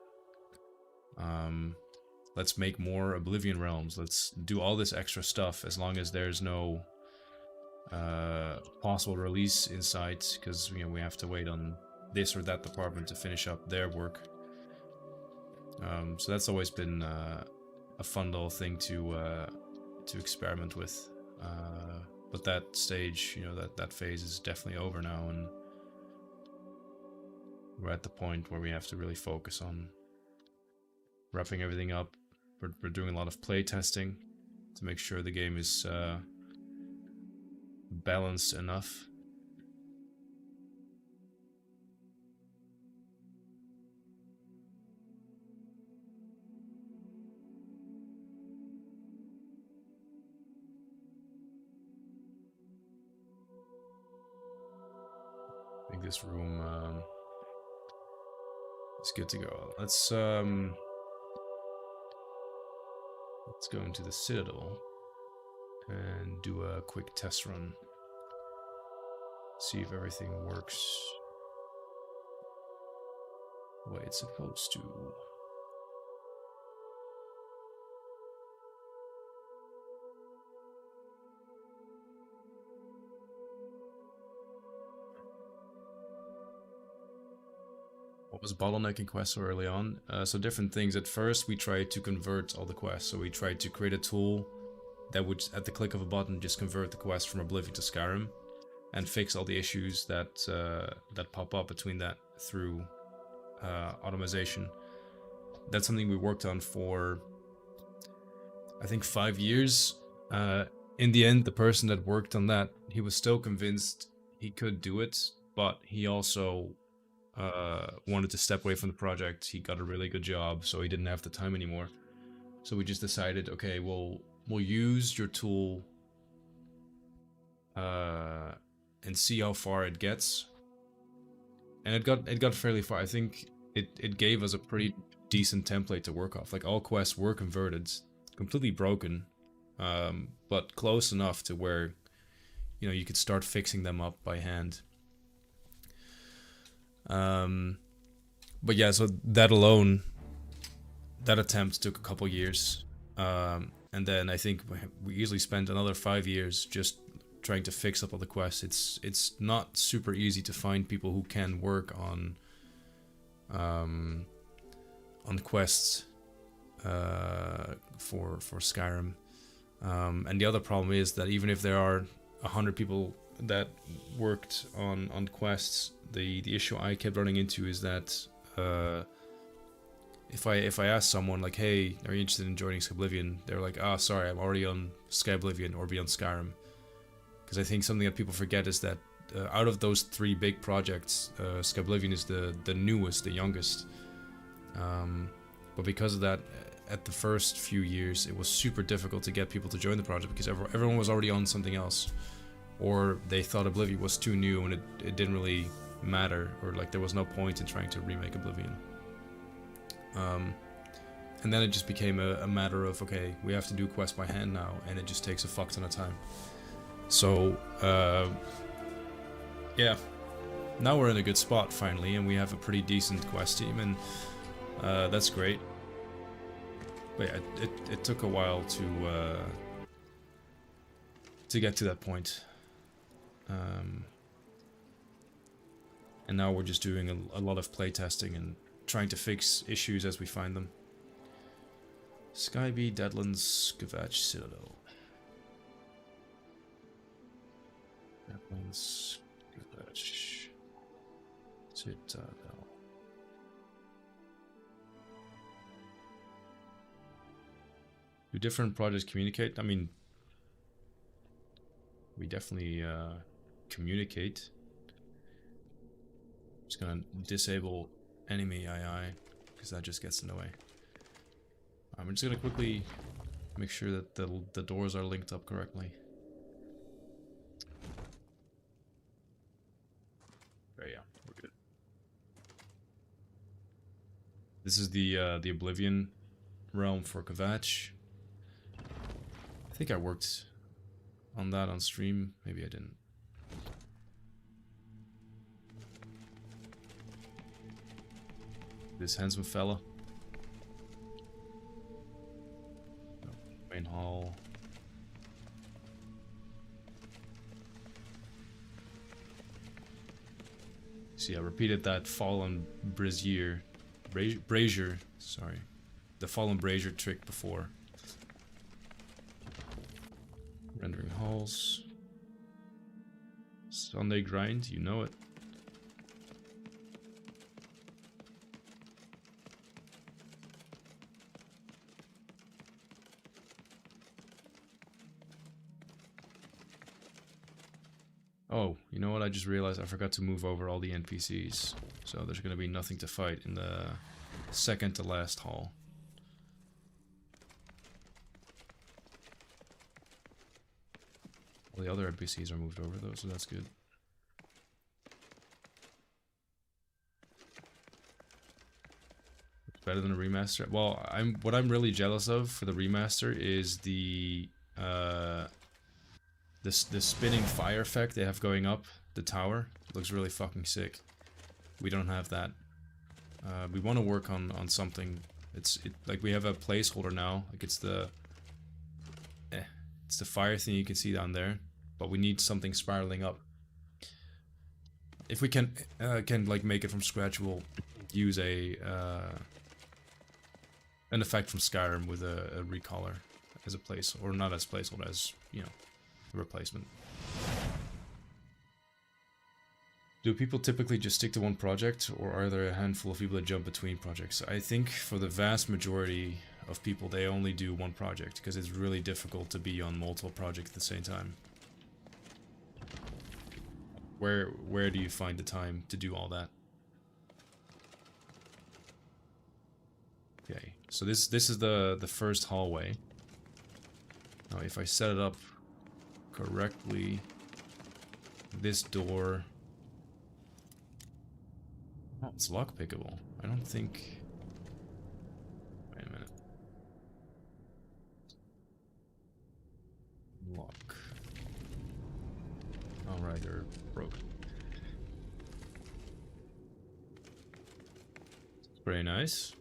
Speaker 2: Let's make more Oblivion realms. Let's do all this extra stuff as long as there's no possible release in sight, because you know we have to wait on this or that department to finish up their work. So that's always been a fun little thing to experiment with. But that stage, you know, that phase is definitely over now, and we're at the point where we have to really focus on wrapping everything up. We're doing a lot of play testing to make sure the game is balanced enough. I think this room is good to go. Let's go into the Citadel and do a quick test run. See if everything works the way it's supposed to. What was bottlenecking quests so early on? So different things. At first we tried to convert all the quests. So we tried to create a tool that would, at the click of a button, just convert the quest from Oblivion to Skyrim, and fix all the issues that that pop up between that through automation. That's something we worked on for, I think, 5 years. In the end, the person that worked on that, he was still convinced he could do it, but he also wanted to step away from the project. He got a really good job, so he didn't have the time anymore. So we just decided, okay, we'll use your tool and see how far it gets. And it got fairly far. I think it gave us a pretty decent template to work off. Like, all quests were converted, completely broken, but close enough to where, you know, you could start fixing them up by hand. But yeah, so that alone, that attempt took a couple years, and then I think we easily spent another 5 years just trying to fix up all the quests. It's not super easy to find people who can work on quests for Skyrim, and the other problem is that even if there are 100 people that worked on quests, the issue I kept running into is that if I ask someone like, hey, are you interested in joining Skyblivion, they're like, ah, sorry, I'm already on Skyblivion or beyond Skyrim. Because I think something that people forget is that out of those 3 big projects, Skyblivion is the newest, the youngest. But because of that, at the first few years, it was super difficult to get people to join the project because everyone was already on something else, or they thought Oblivion was too new and it didn't really matter, or like there was no point in trying to remake Oblivion. And then it just became a matter of, okay, we have to do quests by hand now, and it just takes a fuck ton of time. So yeah, now we're in a good spot finally, and we have a pretty decent quest team, and that's great. But yeah, it took a while to get to that point. And now we're just doing a lot of playtesting and trying to fix issues as we find them. Skyby, Deadlands, Gavach, Citadel. Deadlands, Gavach, Citadel. Do different projects communicate? I mean, we definitely communicate. Just gonna disable enemy II because that just gets in the way. I'm just gonna quickly make sure that the doors are linked up correctly. Okay, yeah, we're good. This is the Oblivion realm for Gavach. I think I worked on that on stream. Maybe I didn't. this handsome fella. Main hall. See, I repeated that fallen brazier, sorry, the fallen brazier trick before. Rendering halls. Sunday grind, you know it. Oh, you know what? I just realized I forgot to move over all the NPCs. So there's going to be nothing to fight in the second to last hall. All the other NPCs are moved over though, so that's good. It's better than a remaster. Well, what I'm really jealous of for the remaster is the spinning fire effect they have going up the tower. It looks really fucking sick. We don't have that. We want to work on something. Like we have a placeholder now. Like it's the fire thing you can see down there, but we need something spiraling up. If we can like make it from scratch, we'll use an effect from Skyrim with a recaller as a place, or not as placeholder, as, you know, a replacement. Do people typically just stick to one project, or are there a handful of people that jump between projects? I think for the vast majority of people, they only do one project, because it's really difficult to be on multiple projects at the same time. Where do you find the time to do all that? Okay, so this is the first hallway. Now if I set it up correctly, this door... Oh, it's lockpickable. I don't think... Wait a minute. Lock. Alright, they're broken. It's very nice.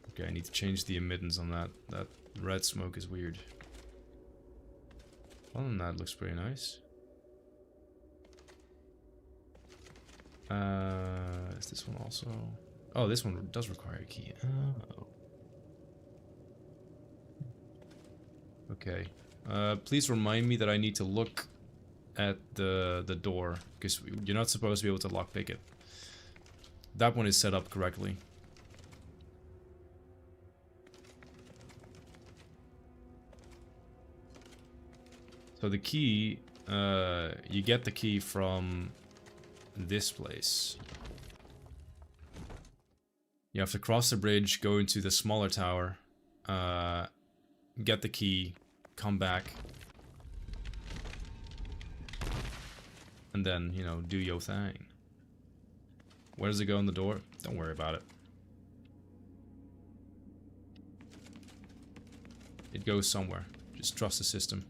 Speaker 2: Okay, I need to change the emittance on that. That red smoke is weird. Other than that, looks pretty nice. Is this one also? Oh, this one does require a key. Oh. Okay. Please remind me that I need to look at the door, because you're not supposed to be able to lockpick it. That one is set up correctly. So the key, you get the key from this place. You have to cross the bridge, go into the smaller tower, get the key, come back, and then, you know, do your thing. Where does it go in the door? Don't worry about it. It goes somewhere. Just trust the system.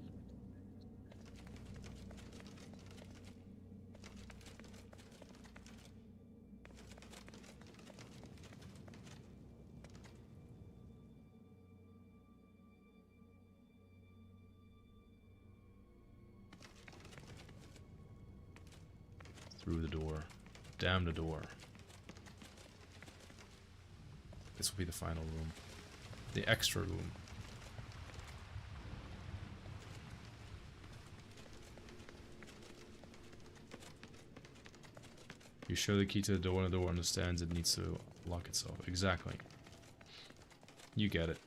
Speaker 2: Through the door. Damn the door. This will be the final room. The extra room. You show the key to the door and the door understands it needs to lock itself. Exactly. You get it.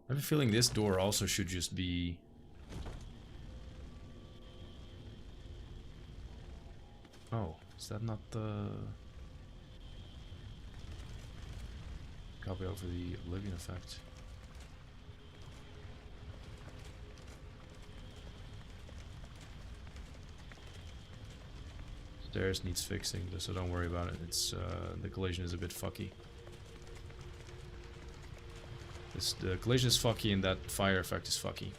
Speaker 2: I have a feeling this door also should just be... Oh, is that not the... Copy over the Oblivion effect. Stairs needs fixing, so don't worry about it. It's the collision is a bit fucky. The collision is fucky and that fire effect is fucky.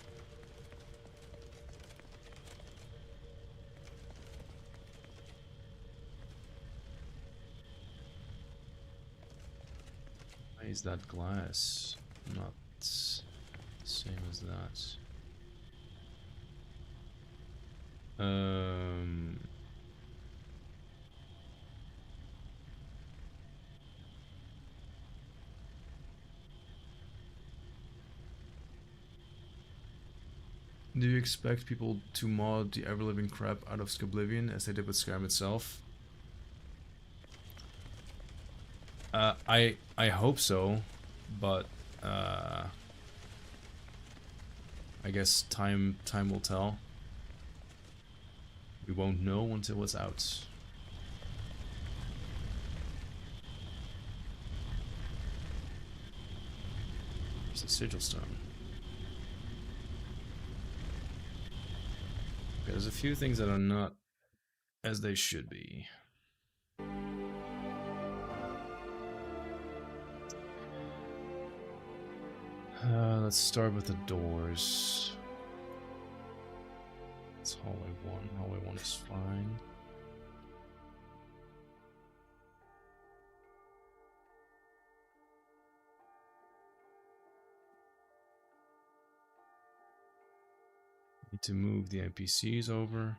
Speaker 2: Is that glass? Not same as that. Do you expect people to mod the ever-living crap out of Skyblivion as they did with Skyrim itself? I hope so, but I guess time will tell. We won't know until it's out. There's the sigil stone. Okay, there's a few things that are not as they should be. Let's start with the doors. It's hallway 1. Hallway 1 is fine. Need to move the NPCs over.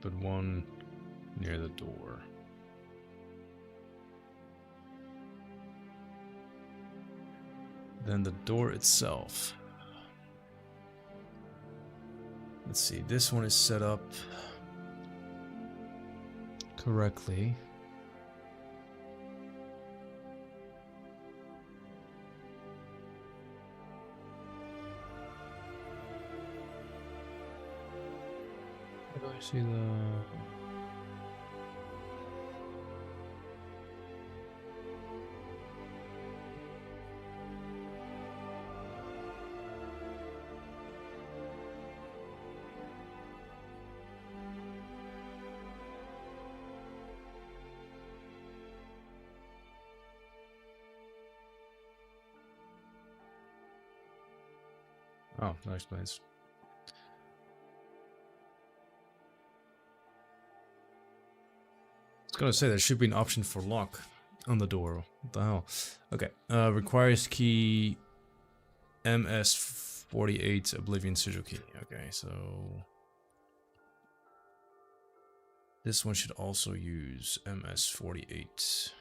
Speaker 2: Put one near the door. Then the door itself. Let's see, this one is set up correctly. Where do I see the... Oh, that explains. I was gonna say there should be an option for lock on the door. What the hell? Okay. Requires key MS48 Oblivion sigil key. Okay, so this one should also use MS48.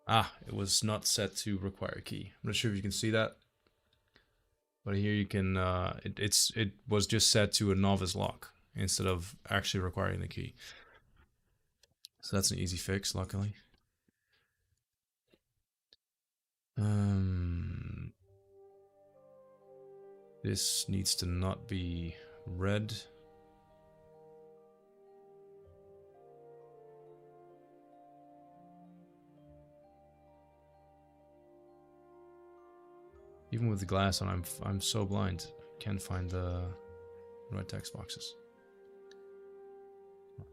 Speaker 2: Ah, it was not set to require key. I'm not sure if you can see that, but here you can. It was just set to a novice lock instead of actually requiring the key. So that's an easy fix, luckily. This needs to not be red. Even with the glass on, I'm so blind. Can't find the red text boxes.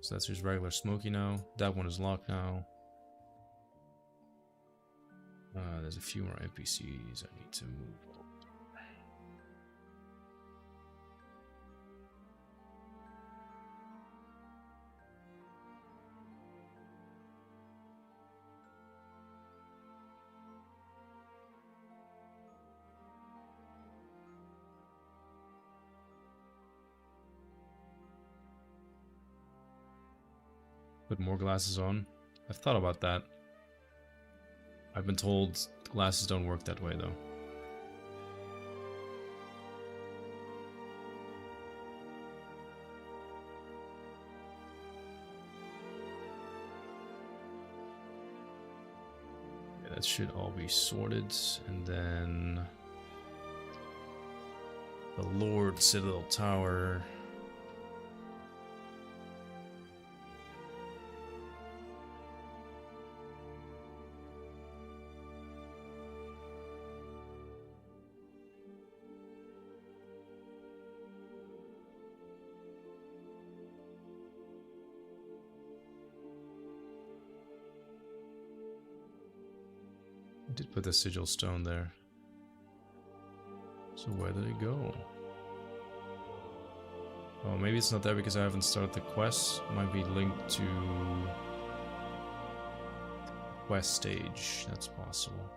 Speaker 2: So that's just regular smoky now. That one is locked now. There's a few more NPCs I need to move over. Put more glasses on. I've thought about that. I've been told glasses don't work that way though. Yeah, that should all be sorted, and then the Lord Citadel Tower. I did put the sigil stone there. So where did it go? Oh, maybe it's not there because I haven't started the quest. It might be linked to the quest stage. That's possible.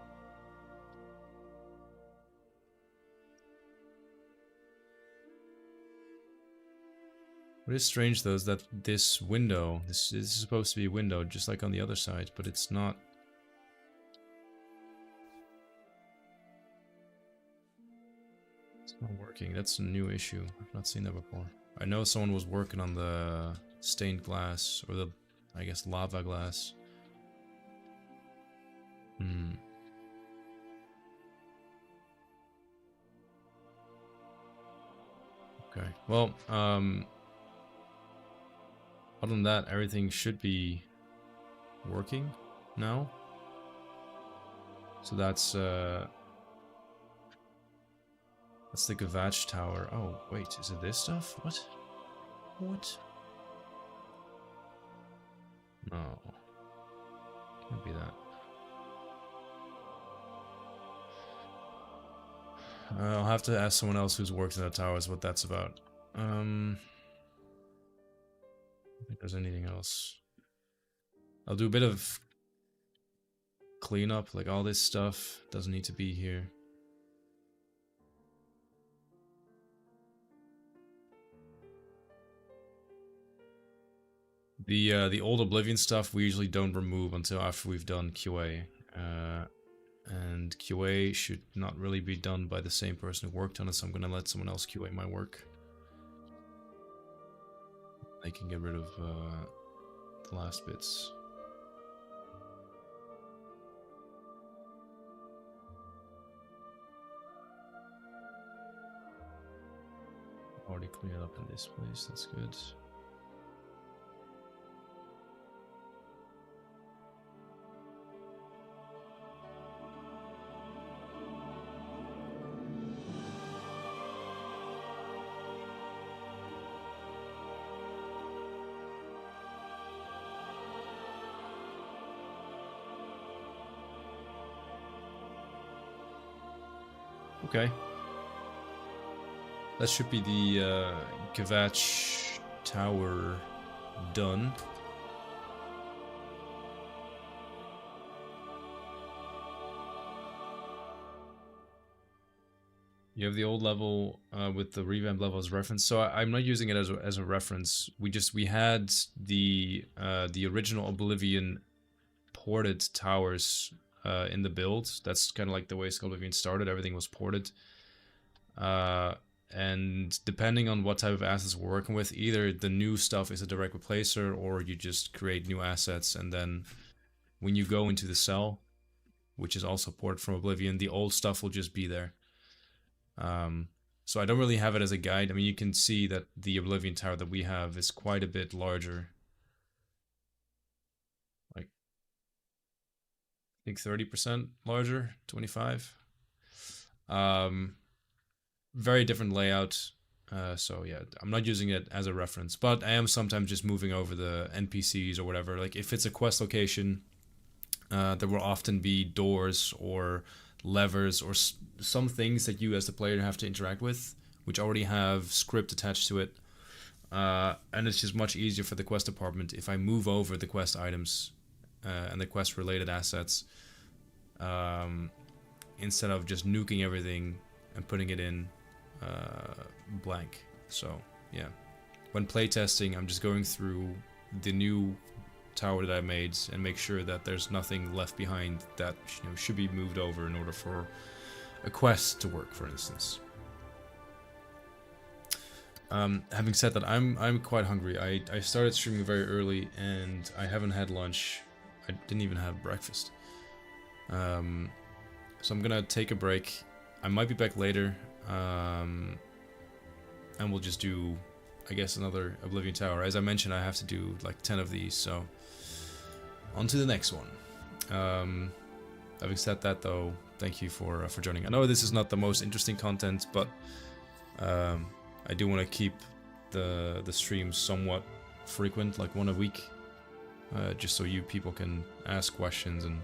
Speaker 2: What is strange though is that this window, this is supposed to be a window just like on the other side, but it's not. Not working. That's a new issue. I've not seen that before. I know someone was working on the stained glass, or the, I guess, lava glass. Okay. Well, other than that, everything should be working now. So that's the Gavach Tower. Oh, wait, is it this stuff? What? What? No. Can't be that. I'll have to ask someone else who's worked in the towers what that's about. I don't think there's anything else. I'll do a bit of cleanup, like all this stuff doesn't need to be here. The old Oblivion stuff we usually don't remove until after we've done QA. And QA should not really be done by the same person who worked on it, so I'm gonna let someone else QA my work. They can get rid of the last bits. Already cleared up in this place, that's good. Okay. That should be the Gavach Tower done. You have the old level with the revamped level as reference. So I'm not using it as a reference. We had the original Oblivion ported towers in the build. That's kind of like the way Skyblivion started. Everything was ported. And depending on what type of assets we're working with, either the new stuff is a direct replacer, or you just create new assets, and then when you go into the cell, which is also ported from Oblivion, the old stuff will just be there. So I don't really have it as a guide. I mean, you can see that the Oblivion Tower that we have is quite a bit larger. Like, I think 30% larger, 25. Very different layout. So yeah, I'm not using it as a reference, but I am sometimes just moving over the NPCs or whatever. Like if it's a quest location, there will often be doors or levers or some things that you as the player have to interact with, which already have script attached to it. And it's just much easier for the quest department if I move over the quest items and the quest related assets instead of just nuking everything and putting it in blank. So yeah, when playtesting, I'm just going through the new tower that I made and make sure that there's nothing left behind that should be moved over in order for a quest to work, for instance. Having said that, I'm quite hungry. I started streaming very early and I haven't had lunch. I didn't even have breakfast. So I'm gonna take a break. I might be back later. And we'll just do, I guess, another Oblivion Tower. As I mentioned, I have to do like 10 of these, so on to the next one. Having said that, though, thank you for joining. I know this is not the most interesting content, but I do want to keep the streams somewhat frequent, like one a week, just so you people can ask questions, and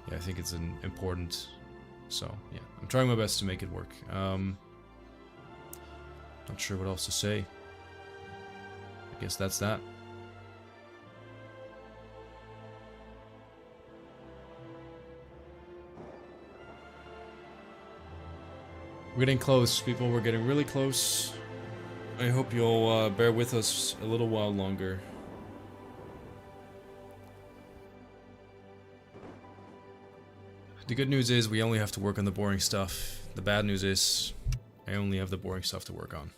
Speaker 2: yeah, I think it's important. So yeah, I'm trying my best to make it work. Not sure what else to say. I guess that's that. We're getting close, people. We're getting really close. I hope you'll bear with us a little while longer. The good news is we only have to work on the boring stuff. The bad news is I only have the boring stuff to work on.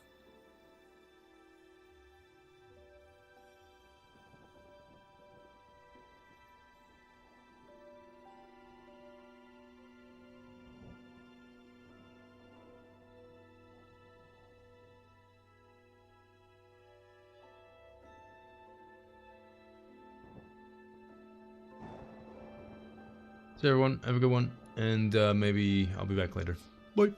Speaker 2: So everyone, have a good one, and maybe I'll be back later. Bye.